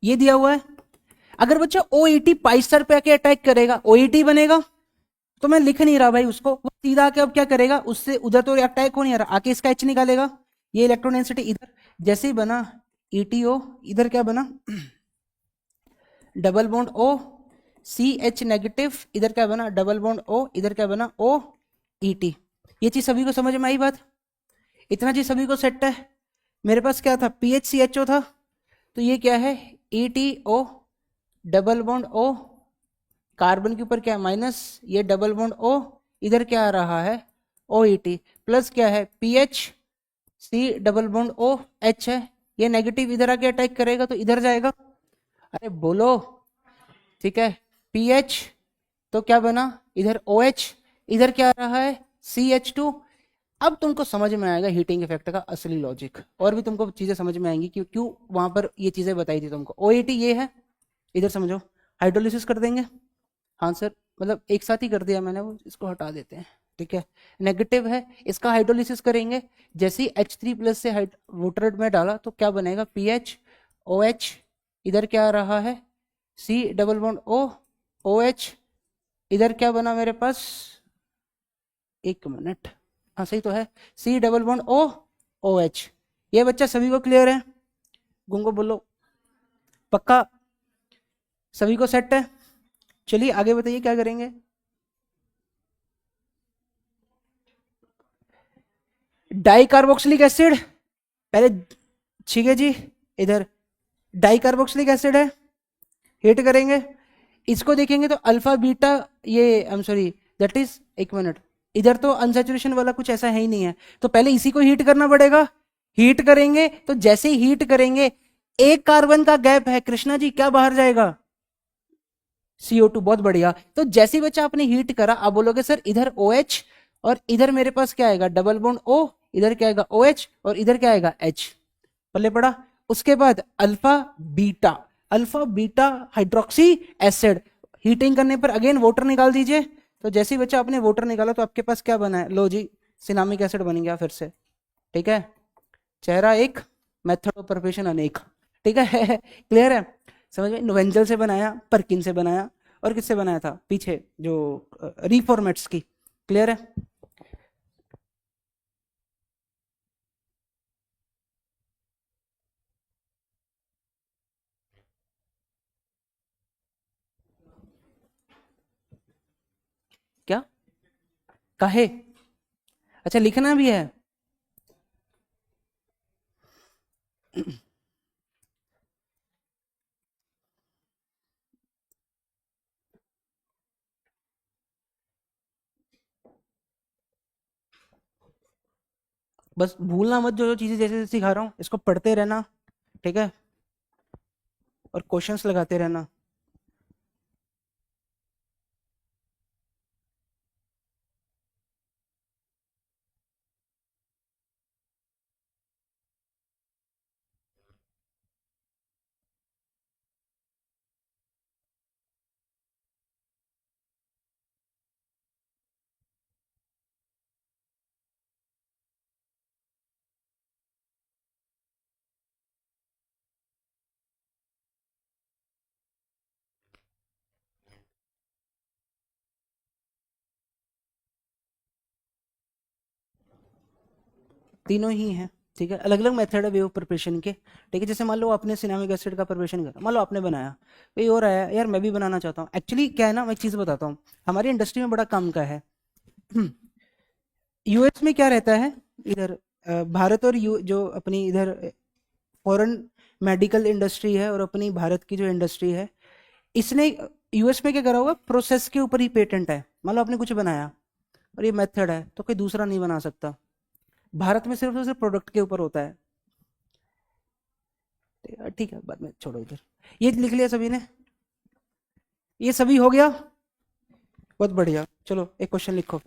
ये दिया हुआ है। अगर बच्चा OET पाइस्टर पे आके अटैक करेगा, OET बनेगा। तो मैं लिख नहीं रहा भाई उसको, वो सीधा आके अब क्या करेगा, उससे उधर तो अटैक हो नहीं रहा, आके इसका H निकालेगा। ये इलेक्ट्रॉन डेंसिटी इधर जैसे ही बना ETO, इधर क्या बना, double bond O, CH negative, इधर क्या बना डबल बॉन्ड O, इधर क्या बना OET। ये चीज सभी को समझ में आई बात। इतना चीज सभी को सेट है। मेरे पास क्या था, PHCHO था, तो ये क्या है, ETO, double bond O, carbon के ऊपर क्या है माइनस, ये डबल बॉन्ड O, इधर क्या आ रहा है OET, प्लस क्या है PHC डबल बॉन्ड OH है, ये नेगेटिव इधर आके अटैक करेगा तो इधर जाएगा। अरे बोलो, ठीक है, PH तो क्या बना इधर OH, इधर क्या आ रहा है CH2। अब तुमको समझ में आएगा हीटिंग इफेक्ट का असली लॉजिक, और भी तुमको चीजें समझ में आएंगी कि क्यों वहां पर ये चीजें बताई थी तुमको। OET ये है, इधर समझो, हाइड्रोलिसिस कर देंगे। हाँ सर, मतलब एक साथ ही कर दिया मैंने, वो इसको हटा देते हैं। ठीक है, नेगेटिव है, इसका हाइड्रोलिसिस करेंगे। जैसे ही H3+ से वाटर में डाला तो क्या बनेगा, PHOH, इधर क्या आ रहा है C डबल बॉन्ड OH, इधर क्या बना मेरे पास, एक मिनट, हाँ सही तो है, C डबल बॉन्ड OH। ये बच्चा सभी को क्लियर है, गुंगो बोलो पक्का, सभी को सेट है। चलिए आगे बताइए क्या करेंगे। डाई कार्बोक्सिलिक एसिड पहले, ठीक है जी, इधर डाई कार्बोक्सिलिक एसिड है, हीट करेंगे। इसको देखेंगे तो अल्फा बीटा, ये आई एम सॉरी, दैट इज, एक मिनट, इधर तो अनसैचुरेशन वाला कुछ ऐसा है ही नहीं है, तो पहले इसी को हीट करना पड़ेगा। हीट करेंगे तो जैसे ही हीट करेंगे, एक कार्बन का गैप है कृष्णा जी, क्या बाहर जाएगा, CO2। बहुत बढ़िया। तो जैसे ही बच्चा आपने हीट करा, आप बोलोगे सर इधर OH, और इधर मेरे पास क्या आएगा डबल बॉन्ड O, इधर क्या आएगा OH, और इधर क्या आएगा H। पल्ले पड़ा। उसके बाद alpha beta, alpha beta hydroxy acid. Heating करने पर अगेन वाटर निकाल दीजिए। तो जैसे ही बच्चा आपने वाटर निकाला तो आपके पास क्या बना है, लो जी सिनामिक एसिड बन गया फिर से। ठीक है, चेहरा एक, मेथड ऑफ प्रिपरेशन अनेक। ठीक है क्लियर है, समझ में। नोवेंजल से बनाया, परकिन से बनाया, और किससे बनाया था पीछे जो रिफॉर्मेट्स की। क्लियर है। क्या काहे, अच्छा लिखना भी है। बस भूलना मत, जो जो चीजें जैसे जैसे सिखा रहा हूँ इसको पढ़ते रहना। ठीक है, और क्वेश्चंस लगाते रहना। तीनों ही हैं। ठीक है, अलग अलग मेथड है वे ऑफ प्रिपरेशन के। ठीक है, जैसे मान लो आपने सिनामिक एसिड का प्रिपरेशन करा, मान लो आपने बनाया, कोई और आया यार मैं भी बनाना चाहता हूँ। एक्चुअली क्या है ना, मैं एक चीज़ बताता हूँ, हमारी इंडस्ट्री में बड़ा काम का है। यूएस में क्या रहता है, इधर भारत और यू जो अपनी इधर फॉरेन मेडिकल इंडस्ट्री है और अपनी भारत की जो इंडस्ट्री है, इसने यूएस में क्या करा होगा, प्रोसेस के ऊपर ही पेटेंट है। मान लो आपने कुछ बनाया और ये मेथड है तो कोई दूसरा नहीं बना सकता। भारत में सिर्फ और सिर्फ प्रोडक्ट के ऊपर होता है। ठीक है, बाद में छोड़ो इधर। ये लिख लिया सभी ने, ये सभी हो गया, बहुत बढ़िया। चलो एक क्वेश्चन लिखो।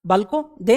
बाल को दे।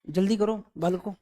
जल्दी करो बालको।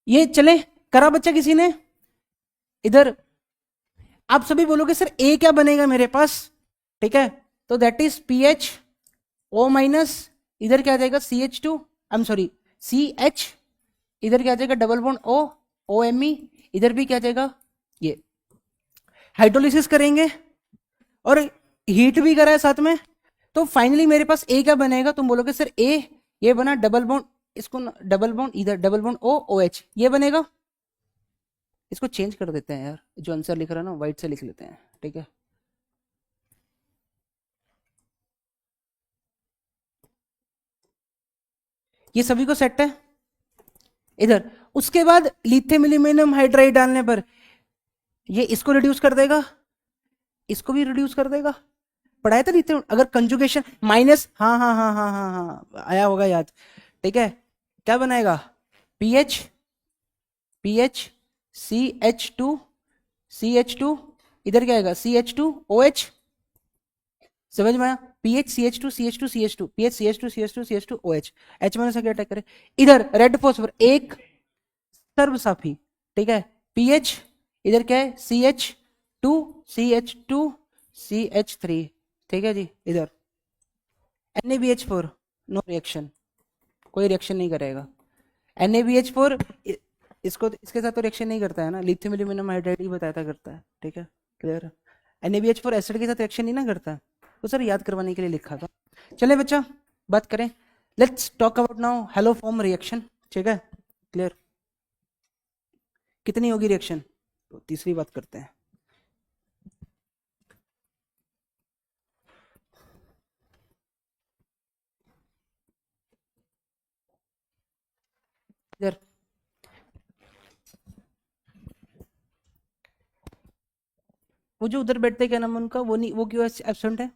ये चले, करा बच्चा किसी ने? इधर आप सभी बोलोगे सर ए क्या बनेगा मेरे पास, ठीक है, तो that is P H O minus, इधर क्या आ जाएगा C H two, I am sorry C H, इधर क्या आ जाएगा double bond O, O M E, इधर भी क्या आ जाएगा, ये हाइड्रोलिसिस करेंगे और हीट भी करा है साथ में, तो फाइनली मेरे पास ए क्या बनेगा, तुम बोलोगे सर ए ये बना डबल बॉन्ड, इसको डबल बॉन्ड इधर double bond O O H, ये बनेगा। इसको चेंज कर देते हैं यार, जो आंसर लिख रहा है ना व्हाइट से लिख लेते हैं, ठीक है। ये सभी को सेट है इधर। उसके बाद लिथियम एल्यूमिनियम हाइड्राइड डालने पर ये इसको रिड्यूस कर देगा, इसको भी रिड्यूस कर देगा, पढ़ाया था लिथियम, अगर कंजुगेशन माइनस, हाँ हाँ हाँ हाँ हाँ हाँ आया होगा याद, ठीक है। क्या बनाएगा, P H, P H C H two, C H two, इधर क्या आएगा C H two O H, समझ में आया, P H C H two C H two C H two, P H C H two C H two C H two O H, H मैंने से क्या अटैक करे, इधर रेड फॉस्फोर एक सर्वसाफी, ठीक है, पी एच, इधर क्या है C H two C H two C H three, ठीक है जी, इधर NaBH4 नो रिएक्शन, कोई रिएक्शन नहीं करेगा। NaBH4 इसको इसके साथ तो रिएक्शन नहीं करता है ना, लिथियम एल्यूमिनियम हाइड्राइड ही बताया था करता है, ठीक है, क्लियर। NaBH4 एसिड के साथ रिएक्शन नहीं ना करता है, तो सर याद करवाने के लिए लिखा था। चले बच्चा बात करें, let's talk about now hello form reaction, ठीक है, क्लियर। कितनी होगी रिएक्शन, तो तीसरी बात करते हैं। इधर वो जो उधर बैठते क्या नाम है उनका, वो नहीं, वो क्यों एब्सेंट है?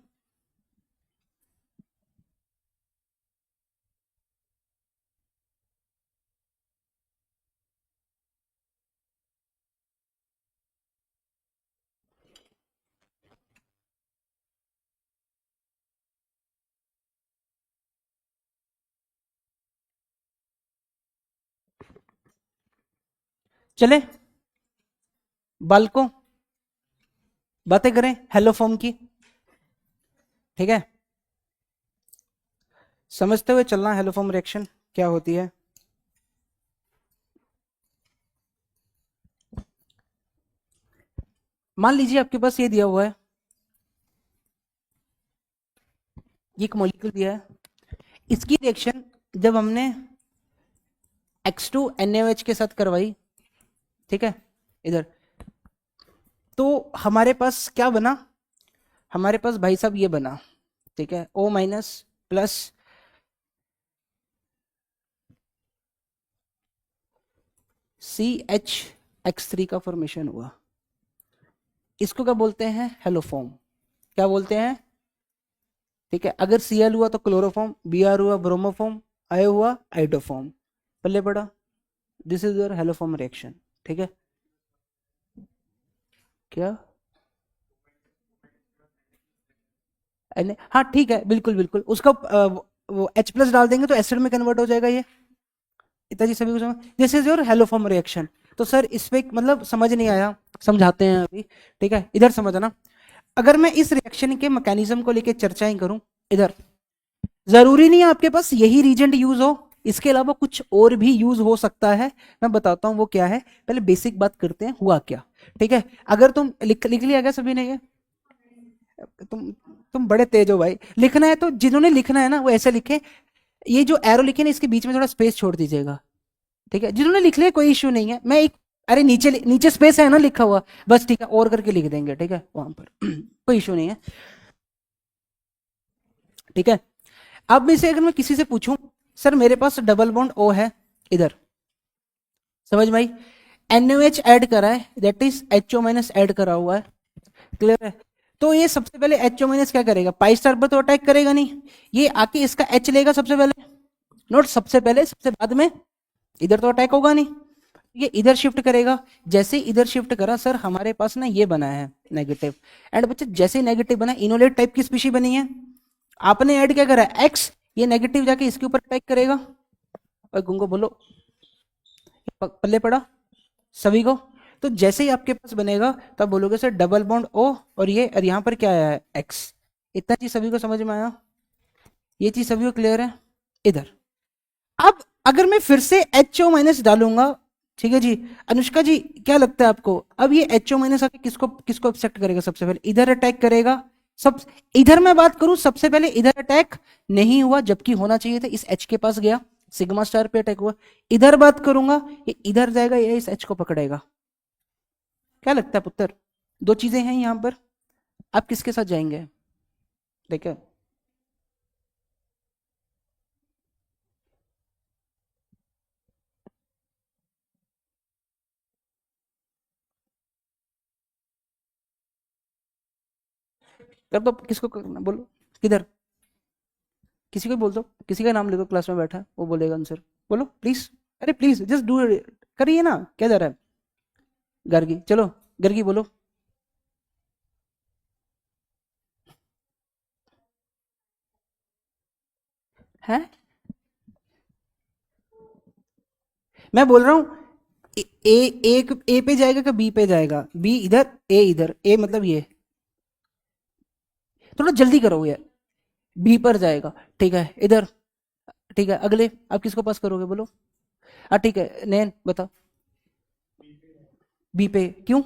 चले बालकों बातें करें हेलो फॉर्म की, ठीक है, समझते हुए चलना हेलो फॉर्म रिएक्शन क्या होती है। मान लीजिए आपके पास ये दिया हुआ है, ये एक मॉलिक्यूल दिया है, इसकी रिएक्शन जब हमने X2NaOH के साथ करवाई, ठीक है, इधर, तो हमारे पास क्या बना, हमारे पास भाई साहब ये बना, ठीक है, O माइनस प्लस CH(X3) का फॉर्मेशन हुआ। इसको क्या बोलते हैं, हेलोफॉर्म। क्या बोलते हैं, ठीक है, अगर Cl हुआ तो क्लोरोफॉर्म, Br हुआ ब्रोमोफॉर्म, I हुआ आइडोफॉर्म। पल्ले पड़ा, this is your haloform reaction, ठीक है। क्या, हाँ ठीक है, बिल्कुल बिल्कुल, उसका वो H+ डाल देंगे तो एसिड में कन्वर्ट हो जाएगा ये। इतना जी सभी को समझ, this is your haloform reaction. तो सर इस पे मतलब समझ नहीं आया, समझाते हैं अभी, ठीक है, इधर समझना। अगर मैं इस रिएक्शन के मैकेनिज्म को लेके चर्चाएं करूं, इधर जरूरी नहीं है आपके पास यही रीजेंट यूज हो, इसके अलावा कुछ और भी यूज हो सकता है। मैं बताता हूं वो क्या है, पहले बेसिक बात करते हैं हुआ क्या, ठीक है। अगर तुम लिख लिया गया सभी ने ये, तुम बड़े तेज हो भाई, लिखना है तो जिन्होंने लिखना है ना वो ऐसे लिखे, ये जो एरो लिखे ना इसके बीच में थोड़ा स्पेस छोड़ दीजिएगा, ठीक है। जिन्होंने लिख लिया कोई इश्यू नहीं है, मैं एक, अरे नीचे नीचे स्पेस है ना लिखा हुआ, बस ठीक है, और करके लिख देंगे, ठीक है, वहां पर कोई इश्यू नहीं है, ठीक है। अब में से अगर मैं किसी से पूछूं, सर मेरे पास डबल बॉन्ड O है इधर, समझ में आई, NaOH ऐड करा है, दैट इज HO- ऐड करा हुआ है, क्लियर है। तो ये सबसे पहले HO- क्या करेगा, पाई स्टार पर तो अटैक करेगा नहीं, ये आके इसका H लेगा सबसे पहले, नोट सबसे पहले सबसे बाद में, इधर तो अटैक होगा नहीं, ये इधर शिफ्ट करेगा। जैसे इधर शिफ्ट करा सर, हमारे पास ना ये बना है नेगेटिव, एंड बच्चे जैसे नेगेटिव बना, इनोलेट टाइप की स्पीशी बनी है, आपने ऐड क्या करा X, ये नेगेटिव जाके इसके ऊपर अटैक करेगा, और गुंगो बोलो, पल्ले पड़ा सभी को। तो जैसे ही आपके पास बनेगा तब बोलोगे सर डबल बॉन्ड O, और ये, और यहाँ पर क्या आया है X। इतना चीज सभी को समझ में आया, ये चीज सभी को क्लियर है इधर। अब अगर मैं फिर से HO- डालूंगा, ठीक है जी, अनुष्का जी क्या लगता है आपको, अब ये HO- आके किसको किसको अपसेक्ट करेगा, सबसे पहले इधर अटैक करेगा, सब, इधर मैं बात करूं सबसे पहले इधर अटैक नहीं हुआ, जबकि होना चाहिए था, इस H के पास गया, सिग्मा स्टार पे अटैक हुआ। इधर बात करूंगा, ये इधर जाएगा, ये इस H को पकड़ेगा। क्या लगता है पुत्र, दो चीजें हैं यहां पर, आप किसके साथ जाएंगे, देखिए, तब तो किसको करना बोलो, किधर, किसी को बोल दो, किसी का नाम ले दो, क्लास में बैठा है वो बोलेगा आंसर, बोलो प्लीज, अरे प्लीज जस्ट डू, करिए ना, क्या जा रहा है, गर्गी, चलो गर्गी बोलो। है, मैं बोल रहा हूँ, एक ए पे जाएगा कि बी पे जाएगा, बी इधर, ए इधर, ए मतलब ये, थोड़ा जल्दी करो यार, बी पर जाएगा, ठीक है इधर, ठीक है, अगले आप किसको पास करोगे बोलो, हाँ ठीक है, नैन बताओ, बी पे क्यों,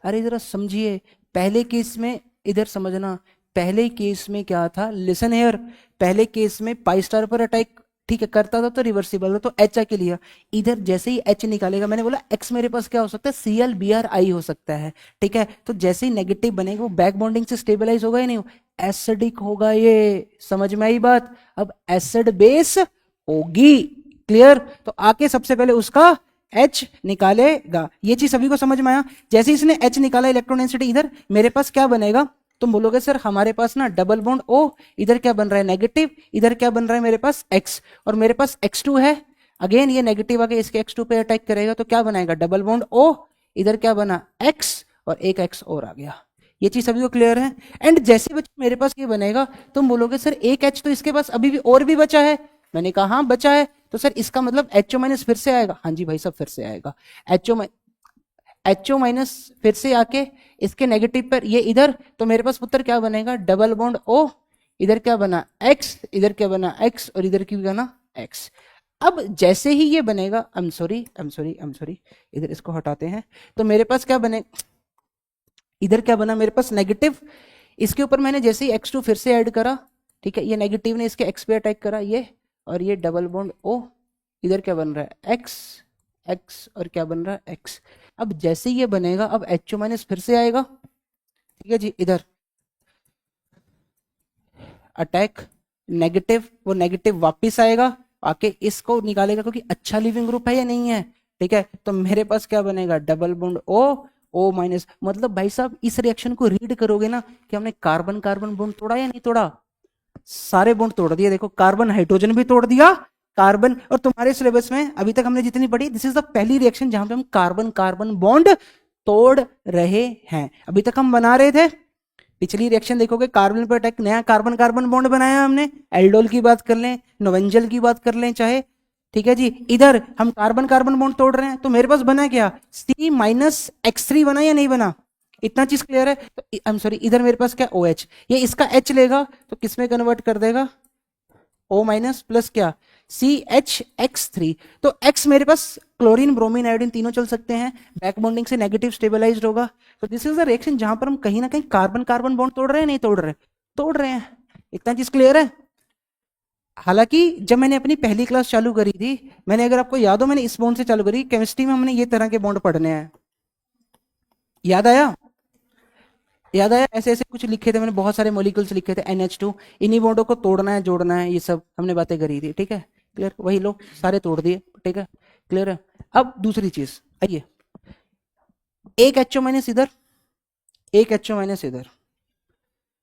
अरे जरा समझिए, पहले केस में, इधर समझना, पहले केस में क्या था, लिसन हेयर, पहले केस में पाई स्टार पर अटैक, ठीक है, करता था तो रिवर्सिबल था, तो एच आके लिया, इधर जैसे ही एच निकालेगा, मैंने बोला एक्स मेरे पास क्या हो सकता है, Cl Br I हो सकता है, ठीक है, तो जैसे ही नेगेटिव बनेगा वो बैक बॉन्डिंग से स्टेबलाइज होगा या नहीं, एसिडिक होगा, ये समझ में आई बात, अब एसिड बेस होगी, क्लियर। तो आके सबसे पहले उसका H निकालेगा, ये चीज सभी को समझ में आया। जैसे इसने H निकाला इलेक्ट्रॉन डेंसिटी इधर, मेरे पास क्या बनेगा, तुम बोलोगे सर हमारे पास ना डबल बॉन्ड O, इधर क्या बन रहा है नेगेटिव, इधर क्या बन रहा है मेरे पास X, और मेरे पास X2 है, अगेन ये नेगेटिव आके इसके X2 पे अटैक करेगा, तो क्या बनाएगा डबल बॉन्ड O, इधर क्या बना X, और एक X और आ गया, ये चीज सभी को क्लियर है। एंड जैसे बच्चे मेरे पास ये बनेगा, तुम बोलोगे सर एक H तो इसके पास अभी भी और भी बचा है, मैंने कहा हाँ बचा है, तो सर इसका मतलब HO- फिर से आएगा, हाँ जी भाई सब फिर से आएगा, HO- फिर से आके इसके नेगेटिव पर ये इधर, तो मेरे पास पुत्र क्या बनेगा डबल बॉन्ड O, इधर क्या बना X, इधर क्या बना X, और इधर की बना X। अब जैसे ही ये बनेगा, आई एम सॉरी, इधर इसको हटाते हैं, तो मेरे पास क्या बने, इधर क्या बना मेरे पास नेगेटिव, इसके ऊपर मैंने जैसे ही x2 फिर से ऐड करा, ठीक है, ये नेगेटिव ने इसके x पे अटैक करा ये, और ये डबल बॉन्ड O, इधर क्या बन रहा है x, x और क्या बन रहा है x। अब जैसे ही ये बनेगा अब HO माइनस फिर से आएगा, ठीक है जी, इधर अटैक नेगेटिव, वो नेगेटिव वापस आएगा, आके इसको निकालेगा क्योंकि अच्छा लिविंग ग्रुप है या नहीं है, ठीक है, तो मेरे पास क्या बनेगा double bond O, O minus, मतलब भाई साहब इस रिएक्शन को रीड करोगे ना कि हमने कार्बन कार्बन बॉन्ड तोड़ा या नहीं तोड़ा, सारे बॉन्ड तोड़ दिए, देखो कार्बन हाइड्रोजन भी तोड़ दिया, कार्बन, और तुम्हारे सिलेबस में अभी तक हमने जितनी पढ़ी दिस इज द पहली रिएक्शन जहां पे हम कार्बन कार्बन बॉन्ड तोड़ रहे हैं, अभी तक हम बना रहे थे, पिछली रिएक्शन देखोगे कार्बन पर अटैक, नया कार्बन कार्बन बॉन्ड बनाया हमने, एल्डोल की बात कर लें, नोवेंजल की बात कर लें चाहे, ठीक है जी, इधर हम कार्बन कार्बन बॉन्ड तोड़ रहे हैं, तो मेरे पास बना क्या C-X3 बना या नहीं बना, इतना चीज क्लियर है, तो आई एम सॉरी, इधर मेरे पास क्या OH, ये इसका H लेगा तो किस में कन्वर्ट कर देगा O माइनस प्लस क्या CH(X3), तो X मेरे पास क्लोरीन ब्रोमीन आयोडीन तीनों चल सकते हैं, बैक बॉन्डिंग से नेगेटिव स्टेबलाइज्ड होगा, तो दिस इज द रिएक्शन जहां पर हम कहीं ना कहीं कार्बन कार्बन बॉन्ड तोड़ रहे हैं नहीं तोड़ रहे, तोड़ रहे हैं, इतना चीज क्लियर है। हालांकि जब मैंने अपनी पहली क्लास चालू करी थी, मैंने, अगर आपको याद हो, मैंने इस बॉन्ड से चालू करी, केमिस्ट्री में हमने ये तरह के बॉन्ड पढ़ने हैं, याद आया, याद आया, ऐसे ऐसे कुछ लिखे थे मैंने, बहुत सारे मॉलिक्यूल्स लिखे थे NH2, इन्हीं बॉन्डों को तोड़ना है जोड़ना है, ये सब हमने बातें करी थी, ठीक है, क्लियर, वही लो सारे तोड़ दिए, ठीक है, क्लियर है। अब दूसरी चीज आइए, एक HO माइनस इधर, एक HO माइनस इधर,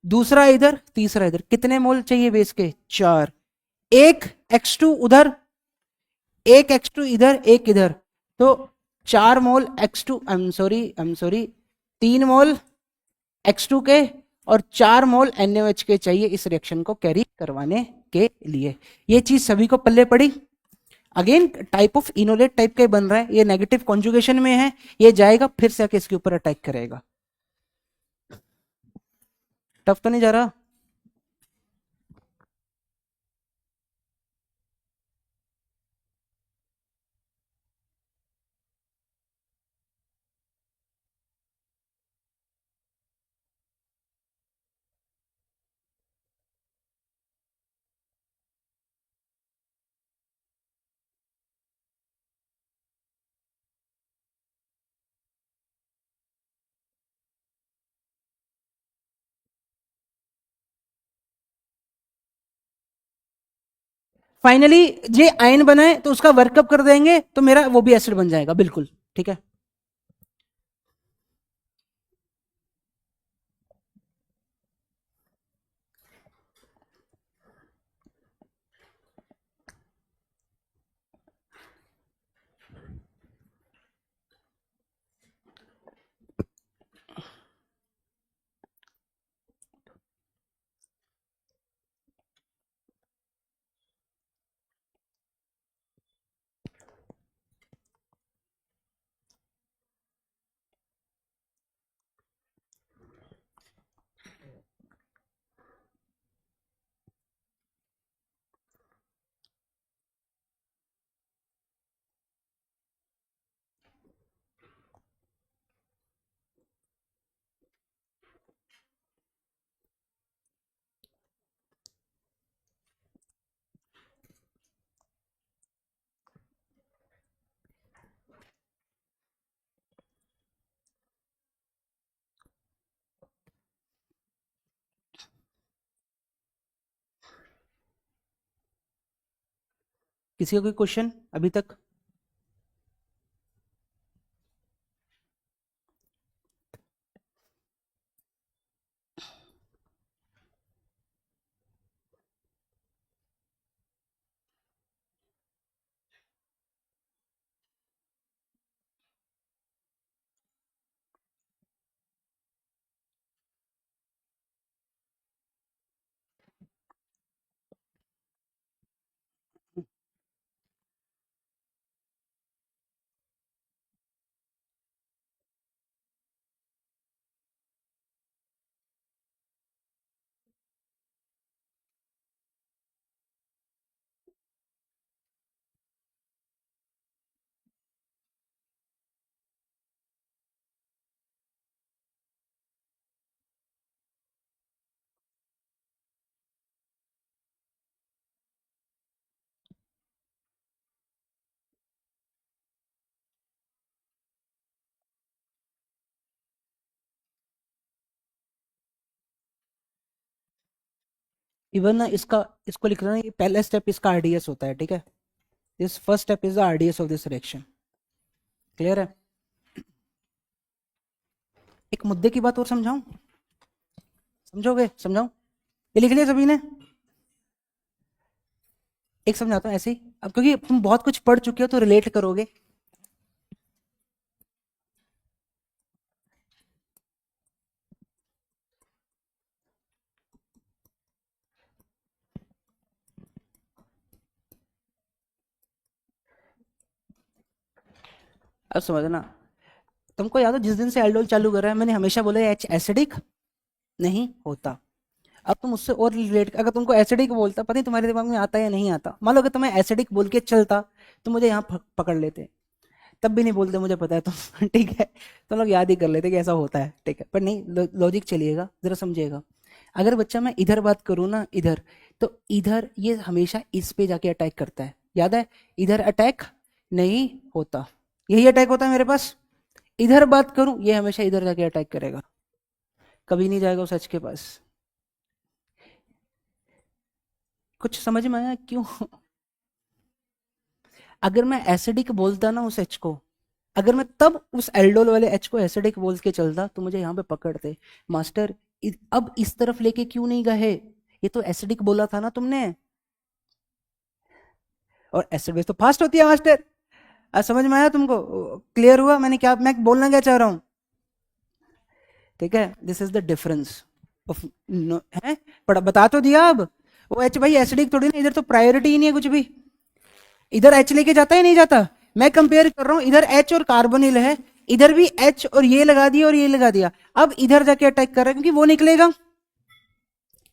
दूसरा इधर, तीसरा इधर, कितने मोल चाहिए बेस के, चार, एक X2 उधर, एक X2 इधर, एक इधर, तो 4 मोल X2, I am sorry 3 mole X2 के और 4 मोल NaOH के चाहिए इस रिएक्शन को कैरी करवाने के लिए, ये चीज सभी को पल्ले पड़ी। Again type of enolate type का बन रहा है, ये नेगेटिव कॉन्जुगेशन में है, ये जाएगा फिर से आके इसके ऊपर अटैक करेगा, टफ तो नहीं जा रहा। फाइनली ये आयन बनाए तो उसका वर्कअप कर देंगे तो मेरा वो भी एसिड बन जाएगा, बिल्कुल ठीक है। किसी का कोई क्वेश्चन अभी तक? इवन ना इसका इसको लिख रहा है, ये पहला स्टेप इसका आरडीएस होता है, ठीक है। This first step is the RDS of this reaction. Clear है? एक मुद्दे की बात और समझाऊं? समझोगे? समझाऊं? ये लिख लिया सभी ने? एक समझाता हूँ ऐसे ही, अब क्योंकि तुम बहुत कुछ पढ़ चुके हो तो रिलेट करोगे। अब समझना, तुमको याद हो जिस दिन से एल्डोल चालू कर रहा है मैंने हमेशा बोला एच एसिडिक नहीं होता। अब तुम उससे और रिलेट, अगर तुमको एसिडिक बोलता, पता नहीं तुम्हारे दिमाग में आता है या नहीं आता, मान लो अगर तुम्हें एसिडिक बोल के चलता तो मुझे यहाँ पकड़ लेते, तब भी नहीं बोलते मुझे पता है तुम ठीक है, तो लोग याद ही कर लेते कि ऐसा होता है, ठीक है। पर नहीं, लॉजिक चलिएगा, जरा समझिएगा। अगर बच्चा मैं इधर बात करूँ ना, इधर, तो इधर ये हमेशा इस पे जाके अटैक करता है, याद है? इधर अटैक नहीं होता, यही अटैक होता है मेरे पास। इधर बात करूं, ये हमेशा इधर जाके अटैक करेगा, कभी नहीं जाएगा उस एच के पास। कुछ समझ में आया क्यों? अगर मैं एसिडिक बोलता ना उस एच को, अगर मैं तब उस एल्डोल वाले एच को एसिडिक बोल के चलता तो मुझे यहाँ पे पकड़ते, मास्टर अब इस तरफ लेके क्यों नहीं गए, ये तो एसिडिक बोला था ना तुमने। और एसिड बेस तो फास्ट होती है मास्टर। समझ में आया तुमको? क्लियर हुआ मैंने क्या, मैं बोलना क्या चाह रहा हूँ? ठीक है, this is the difference of, है पढ़ा, बता तो दिया अब। वो एच भाई एसिडिक थोड़ी ना, इधर तो प्रायोरिटी ही नहीं है कुछ भी। इधर एच लेके जाता है नहीं जाता? मैं कंपेयर कर रहा हूं, इधर एच और कार्बोनिल है, इधर भी एच और ये लगा दिया और ये लगा दिया, अब इधर जाके अटैक कर रहा है क्योंकि वो निकलेगा।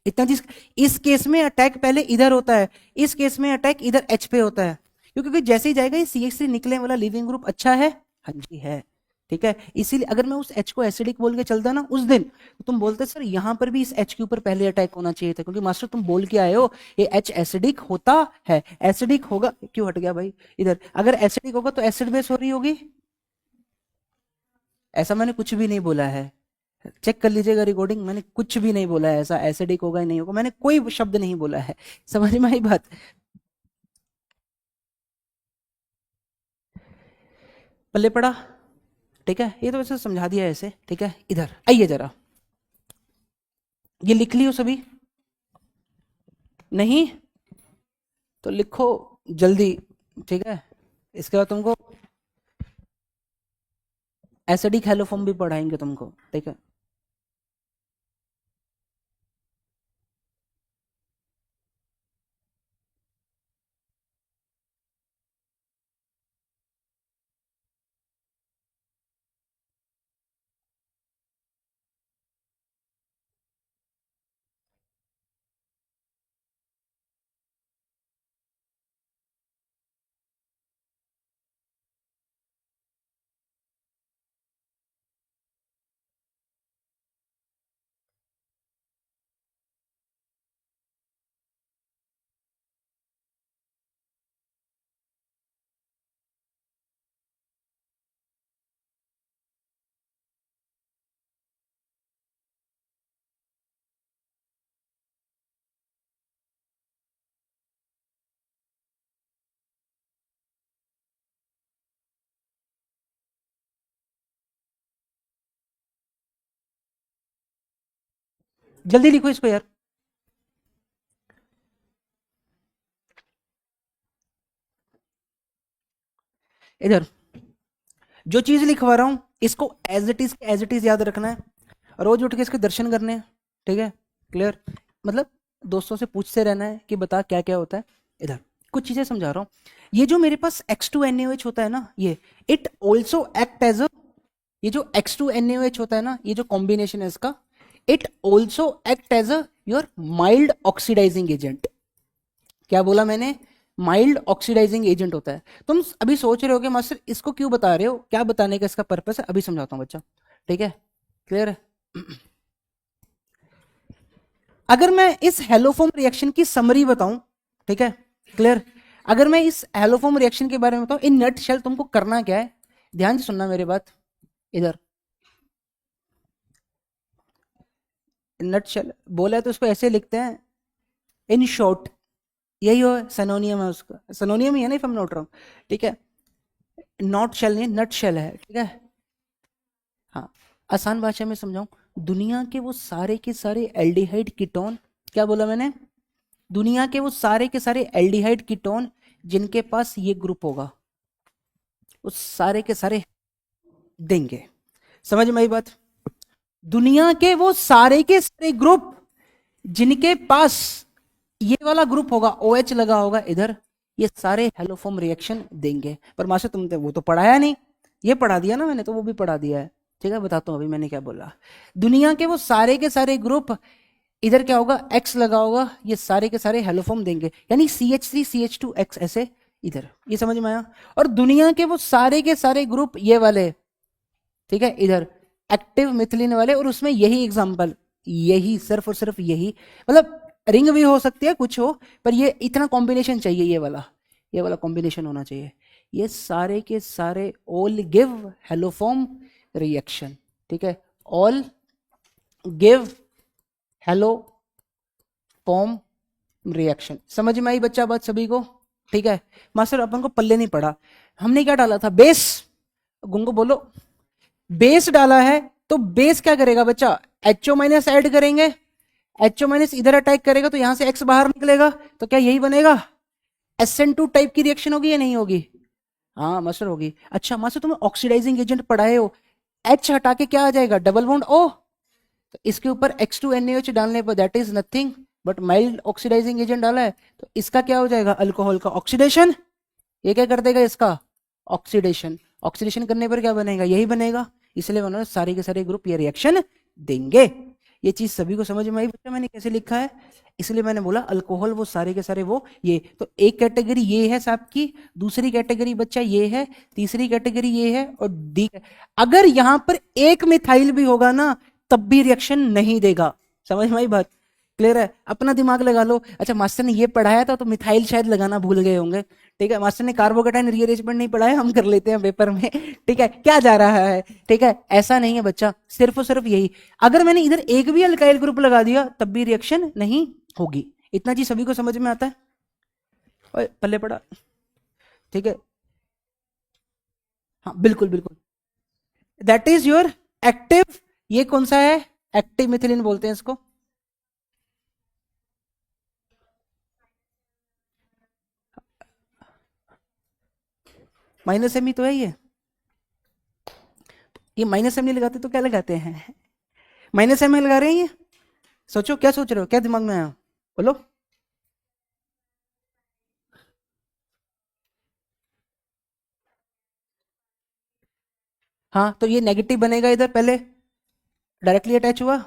इतना चीज, इस केस में अटैक पहले इधर होता है, इस केस में अटैक इधर एच पे होता है, क्योंकि जैसे ही जाएगा ये CH3 निकलने वाला लिविंग ग्रुप अच्छा है, हाँ जी है, ठीक है। इसीलिए अगर मैं उस एच को एसिडिक बोल के चलता ना उस दिन, तो तुम बोलते सर यहाँ पर भी इस एच के ऊपर पहले अटैक होना चाहिए था, क्योंकि मास्टर तुम बोल के आए हो ये एच एसिडिक होता है, एसिडिक होगा, क्यों हट गया भाई इधर, अगर एसिडिक होगा तो एसिड बेस हो रही होगी। ऐसा मैंने कुछ भी नहीं बोला है, चेक कर लीजिएगा रिकॉर्डिंग, मैंने कुछ भी नहीं बोला है ऐसा एसिडिक होगा या नहीं होगा, मैंने कोई शब्द नहीं बोला है। समझ में आई बात? पल्ले पड़ा, ठीक है, ये तो वैसे समझा दिया ऐसे, ठीक है। इधर आइए जरा, ये लिख लियो सभी, नहीं तो लिखो जल्दी, ठीक है। इसके बाद तुमको एसिडिक हेलोफॉर्म भी पढ़ाएंगे तुमको, ठीक है। जल्दी लिखो इसको यार। इधर जो चीज लिखवा रहा हूं इसको एज इट इज याद रखना है, रोज उठ के इसके दर्शन करने हैं, ठीक है। क्लियर? मतलब दोस्तों से पूछते रहना है कि बता क्या क्या होता है। इधर कुछ चीजें समझा रहा हूँ, ये जो मेरे पास X2NaOH होता है ना, ये it also act as a, ये जो X2NaOH होता है ना, ये जो कॉम्बिनेशन है इसका, it also act as a your mild oxidising agent. क्या बोला मैंने? माइल्ड ऑक्सीडाइजिंग एजेंट होता है। तुम अभी सोच रहे हो कि मास्टर इसको क्यों बता रहे हो, क्या बताने का इसका पर्पस है, अभी समझाता हूँ बच्चा, ठीक है। क्लियर है? अगर मैं इस हेलोफॉर्म रिएक्शन की समरी बताऊं, ठीक है, क्लियर, अगर मैं इस हेलोफॉर्म रिएक्शन के बारे में बताऊं इन नट शेल, तुमको करना क्या है, ध्यान से सुनना मेरी बात। इधर नट शेल बोला है तो उसको ऐसे लिखते हैं, इन शॉर्ट यही हो, सनोनियम है उसका, सनोनियम ही है ना, if I am not wrong, ठीक है। नॉट शेल नहीं, नट शेल है, ठीक है। हाँ, आसान भाषा में समझाऊं, दुनिया के वो सारे के सारे एल्डिहाइड कीटोन, क्या बोला मैंने, दुनिया के वो सारे के सारे एल्डिहाइड कीटोन जिनके पास ये ग्रुप होगा, उस सारे के सारे देंगे। समझ में आई बात? दुनिया के वो सारे के सारे ग्रुप जिनके पास ये वाला ग्रुप होगा, ओ OH लगा होगा इधर, ये सारे हेलोफॉर्म रिएक्शन देंगे। पर मास्टर तुमने वो तो पढ़ाया नहीं, ये पढ़ा दिया ना मैंने, तो वो भी पढ़ा दिया है, ठीक है। बताता हूँ अभी मैंने क्या बोला। दुनिया के वो सारे के सारे ग्रुप, इधर क्या होगा, X लगा होगा, ये सारे के सारे हेलोफॉर्म देंगे, यानी CH3 CH2 X ऐसे इधर, ये समझ में आया। और दुनिया के वो सारे के सारे ग्रुप ये वाले, ठीक है, इधर एक्टिव मिथिलीन वाले, और उसमें यही एग्जांपल, यही सिर्फ और सिर्फ यही, मतलब रिंग भी हो सकती है कुछ हो, पर ये इतना कॉम्बिनेशन चाहिए, ये वाला कॉम्बिनेशन होना चाहिए। ये सारे के सारे ऑल गिव हेलोफॉर्म रिएक्शन, ठीक है, ऑल गिव हेलोफॉर्म रिएक्शन। समझ में आई बच्चा बात सभी को? ठीक है। मास्टर अपन को पल्ले नहीं पड़ा, हमने क्या डाला था, बेस, गुंगो बोलो, बेस डाला है, तो बेस क्या करेगा बच्चा, HO माइनस ऐड करेंगे, HO माइनस इधर अटैक करेगा, तो यहां से X बाहर निकलेगा, तो क्या यही बनेगा, SN2 टाइप की रिएक्शन होगी या नहीं होगी? हाँ मास्टर होगी। अच्छा मास्टर तुम्हें ऑक्सीडाइजिंग एजेंट पढ़ाए हो, H हटा के क्या आ जाएगा, डबल बॉन्ड O, तो इसके ऊपर X2NaOH डालने पर that is nothing but mild oxidising agent डाला है, तो इसका क्या हो जाएगा, अल्कोहल का ऑक्सीडेशन, ये क्या कर देगा इसका, ऑक्सीडेशन, ऑक्सीडेशन करने पर क्या बनेगा, यही बनेगा, इसलिए उन्होंने सारे के सारे ग्रुप ये रिएक्शन देंगे। ये चीज सभी को समझ में आई बच्चा मैंने कैसे लिखा है? इसलिए मैंने बोला अल्कोहल वो सारे के सारे वो ये, तो एक कैटेगरी ये है साहब की, दूसरी कैटेगरी बच्चा ये है, तीसरी कैटेगरी ये है, और डी। अगर यहां पर एक मिथाइल भी होगा ना, तब भी रिएक्शन नहीं देगा। समझ में आई बात? क्लियर है? अपना दिमाग लगा लो। अच्छा मास्टर ने ये पढ़ाया था तो मिथाइल शायद लगाना भूल गए होंगे, ठीक है। मास्टर ने कार्बोकेटाइन रीअरेंजमेंट नहीं पढ़ाया, हम कर लेते हैं पेपर में, ठीक है, क्या जा रहा है, ठीक है। ऐसा नहीं है बच्चा, सिर्फ और सिर्फ यही, अगर मैंने इधर एक भी अल्काइल ग्रुप लगा दिया तब भी रिएक्शन नहीं होगी। इतना चीज सभी को समझ में आता है? ओए पल्ले पड़ा, ठीक है। हाँ बिल्कुल बिल्कुल, दैट इज योर एक्टिव, ये कौन सा है, एक्टिव मिथिलीन बोलते हैं इसको। माइनस एम ही तो है ये माइनस एम नहीं लगाते तो क्या लगाते हैं, माइनस एम लगा रहे हैं ये, सोचो क्या सोच रहे हो, क्या दिमाग में आया, बोलो। हाँ तो ये नेगेटिव बनेगा इधर, पहले डायरेक्टली अटैच हुआ,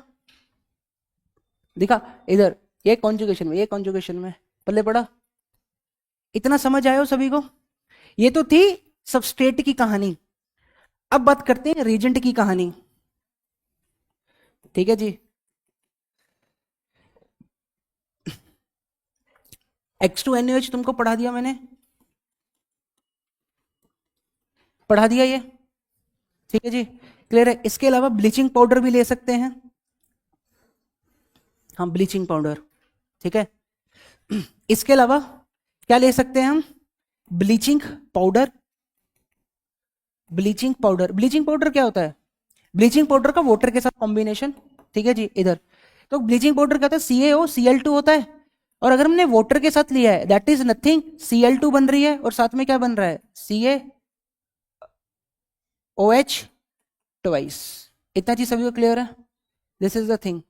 दिखा इधर, ये कॉन्जुगेशन में, ये कॉन्जुगेशन में, पल्ले पड़ा। इतना समझ आया हो सभी को? ये तो थी सबस्ट्रेट की कहानी। अब बात करते हैं रीजेंट की कहानी, ठीक है जी। X2NaOH तुमको पढ़ा दिया मैंने, पढ़ा दिया ये, ठीक है जी, क्लियर है। इसके अलावा ब्लीचिंग पाउडर भी ले सकते हैं, हाँ ब्लीचिंग पाउडर, ठीक है। इसके अलावा क्या ले सकते हैं हम, bleaching powder, bleaching powder, bleaching powder क्या होता है, ब्लीचिंग पाउडर का वाटर के साथ कॉम्बिनेशन, ठीक है जी इधर। तो ब्लीचिंग पाउडर क्या होता है, CaO Cl2 होता है, और अगर हमने वाटर के साथ लिया है दैट इज नथिंग, Cl2 बन रही है और साथ में क्या बन रहा है, CaOH ट्वाइस। इतना चीज सभी को क्लियर है? दिस इज द थिंग,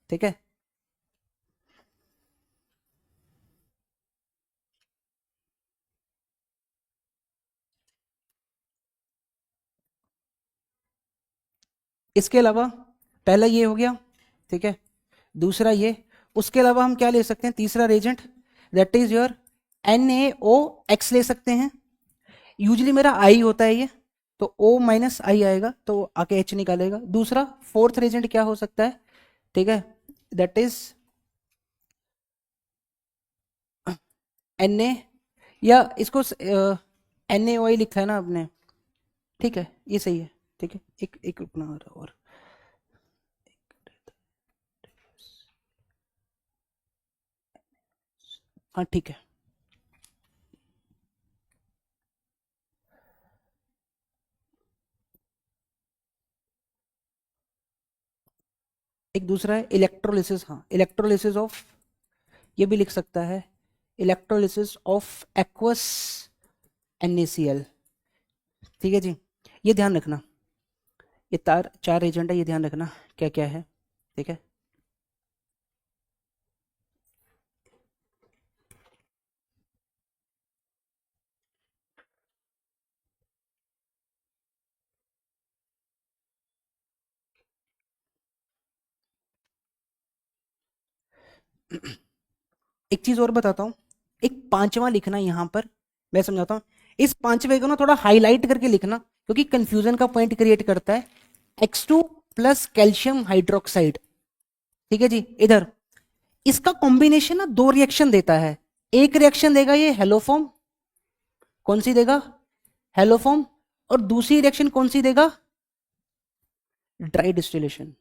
ठीक है। इसके अलावा पहला ये हो गया, ठीक है, दूसरा ये, उसके अलावा हम क्या ले सकते हैं, तीसरा Regent, that is your NaOX ले सकते हैं। यूजली मेरा आई होता है ये, तो O माइनस आई आएगा तो आके H निकालेगा। दूसरा फोर्थ रेजेंट क्या हो सकता है, ठीक है, दैट इज Na, या इसको NaOI लिखा है ना आपने, ठीक है, ये सही है, ठीक है। एक एक रुकना और हाँ ठीक है। एक दूसरा है इलेक्ट्रोलिसिस, हाँ इलेक्ट्रोलिसिस ऑफ, ये भी लिख सकता है, इलेक्ट्रोलिसिस ऑफ एक्वस NaCl। ठीक है जी, ये ध्यान रखना, ये तार चार एजेंट है, ये ध्यान रखना क्या क्या है। ठीक है। एक चीज और बताता हूँ, एक पांचवा लिखना यहाँ पर, मैं समझाता हूँ। इस पांचवे को ना थोड़ा हाईलाइट करके लिखना, क्योंकि कंफ्यूजन का पॉइंट क्रिएट करता है। X2 प्लस कैल्शियम हाइड्रोक्साइड, ठीक है जी, इधर इसका कॉम्बिनेशन ना दो रिएक्शन देता है। एक रिएक्शन देगा ये हेलोफॉर्म, कौन सी देगा, हेलोफॉर्म। और दूसरी रिएक्शन कौन सी देगा, ड्राई डिस्टिलेशन।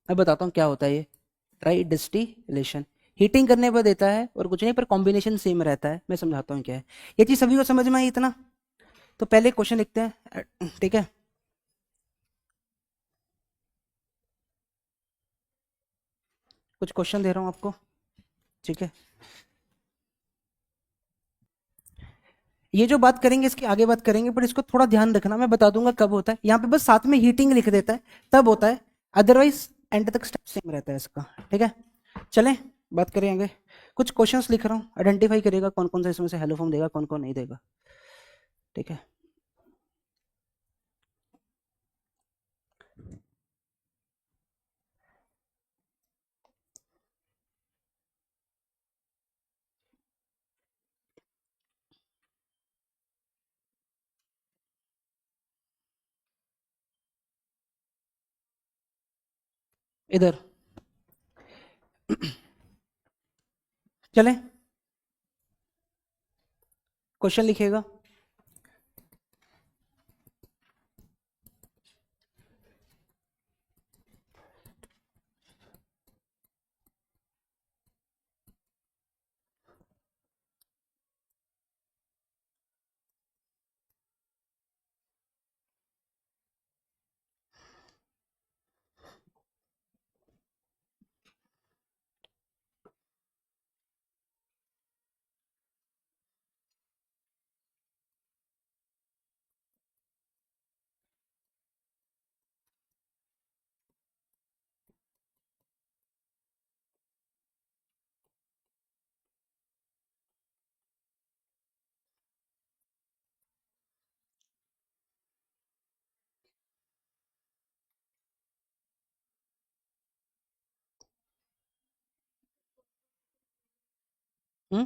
मैं बताता हूँ क्या होता है ये ड्राई डिस्टिलेशन। हीटिंग करने पर देता है और कुछ नहीं, पर कॉम्बिनेशन सेम रहता है। मैं समझाता हूँ क्या है। ये चीज सभी को समझ में आई इतना? तो पहले क्वेश्चन लिखते हैं, ठीक है। कुछ क्वेश्चन दे रहा हूँ आपको, ठीक है। ये जो बात करेंगे इसकी आगे बात करेंगे, पर इसको थोड़ा ध्यान रखना, मैं बता दूंगा कब होता है। यहाँ पे बस साथ में हीटिंग लिख देता है, तब होता है। अदरवाइज एंड तक स्टेप सेम रहता है इसका, ठीक है। चलें, बात करें आगे। कुछ क्वेश्चंस लिख रहा हूँ, आइडेंटिफाई करेगा कौन कौन सा इसमें से हेलो फॉर्म देगा, कौन कौन नहीं देगा, ठीक है। इधर चलें, क्वेश्चन लिखिएगा। हम्म।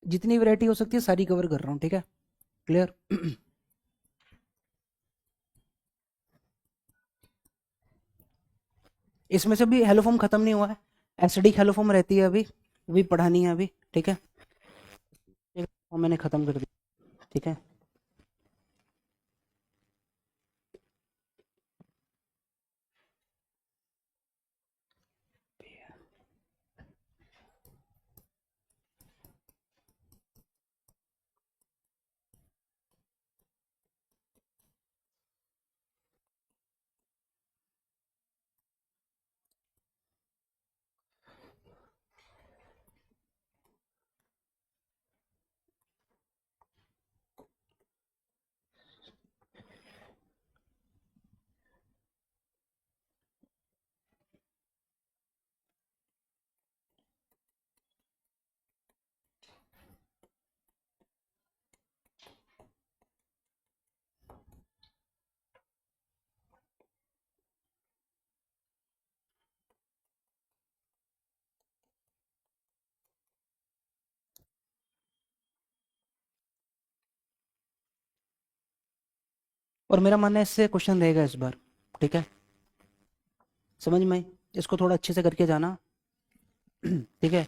जितनी वैरायटी हो सकती है सारी कवर कर रहा हूँ, ठीक है, क्लियर। इसमें से भी हेलोफॉर्म खत्म नहीं हुआ है, एसिडिक हेलोफॉर्म रहती है अभी, वो भी पढ़ानी है अभी, ठीक है, वो मैंने खत्म कर दी, ठीक है। और मेरा मानना है इससे क्वेश्चन रहेगा इस बार, ठीक है, समझ में आई? इसको थोड़ा अच्छे से करके जाना। ठीक है,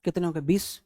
कितने हो गए, 20?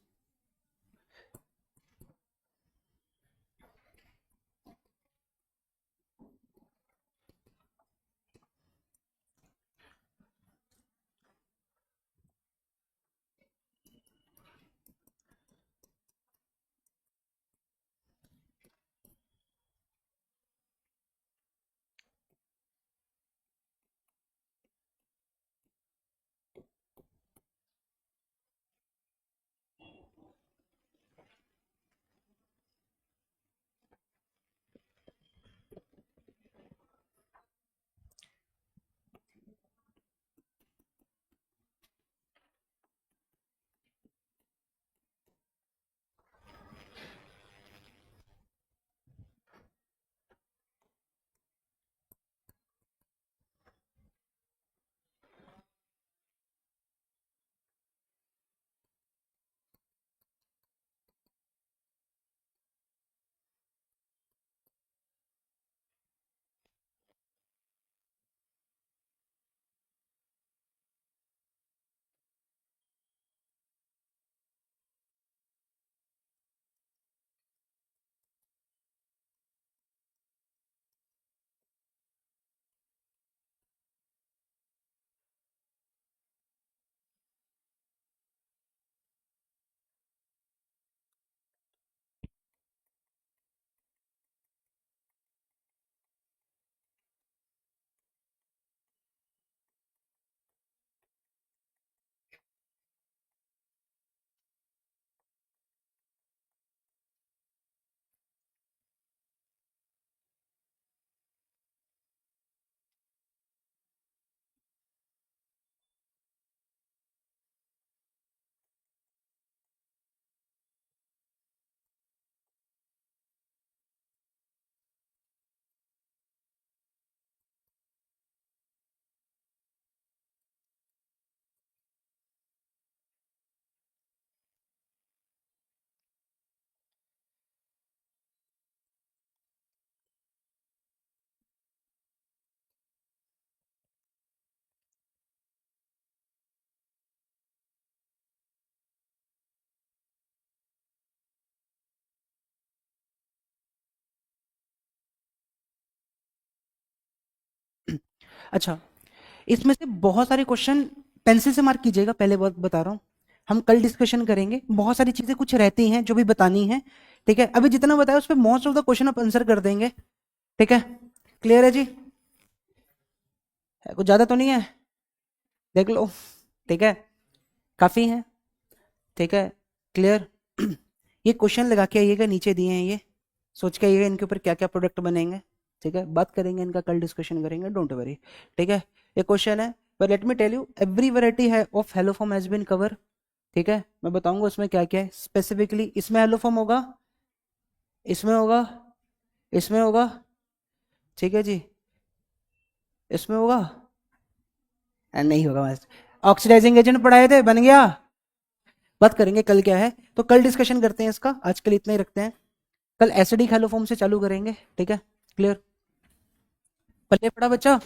अच्छा, इसमें से बहुत सारे क्वेश्चन पेंसिल से मार्क कीजिएगा, पहले बात बता रहा हूँ, हम कल डिस्कशन करेंगे, बहुत सारी चीजें कुछ रहती हैं जो भी बतानी है, ठीक है, अभी जितना बताया उस पर मोस्ट ऑफ द क्वेश्चन आप आंसर कर देंगे, ठीक है, क्लियर है जी? कुछ ज्यादा तो नहीं है, देख लो, ठीक है, काफी है, ठीक है, क्लियर। ये क्वेश्चन लगा के आइएगा, नीचे दिए हैं ये, सोच के आइएगा इनके ऊपर क्या क्या प्रोडक्ट बनेंगे, ठीक है, बात करेंगे इनका, कल डिस्कशन करेंगे, डोंट वरी, ठीक है। ये क्वेश्चन है, पर let me tell you, every variety है of hello form has been cover, ठीक है, मैं बताऊंगा उसमें क्या क्या है स्पेसिफिकली, इसमें हेलो फॉर्म होगा, इसमें होगा, इसमें होगा, ठीक है जी, इसमें होगा नहीं होगा। ऑक्सीडाइजिंग एजेंट पढ़ाए थे, बन गया। बात करेंगे कल क्या है, तो कल डिस्कशन करते हैं इसका, आजकल इतना ही रखते हैं। कल एसिडिक हैलोफॉर्म से चालू करेंगे, ठीक है, क्लियर। पल्ले पड़ा बच्चा।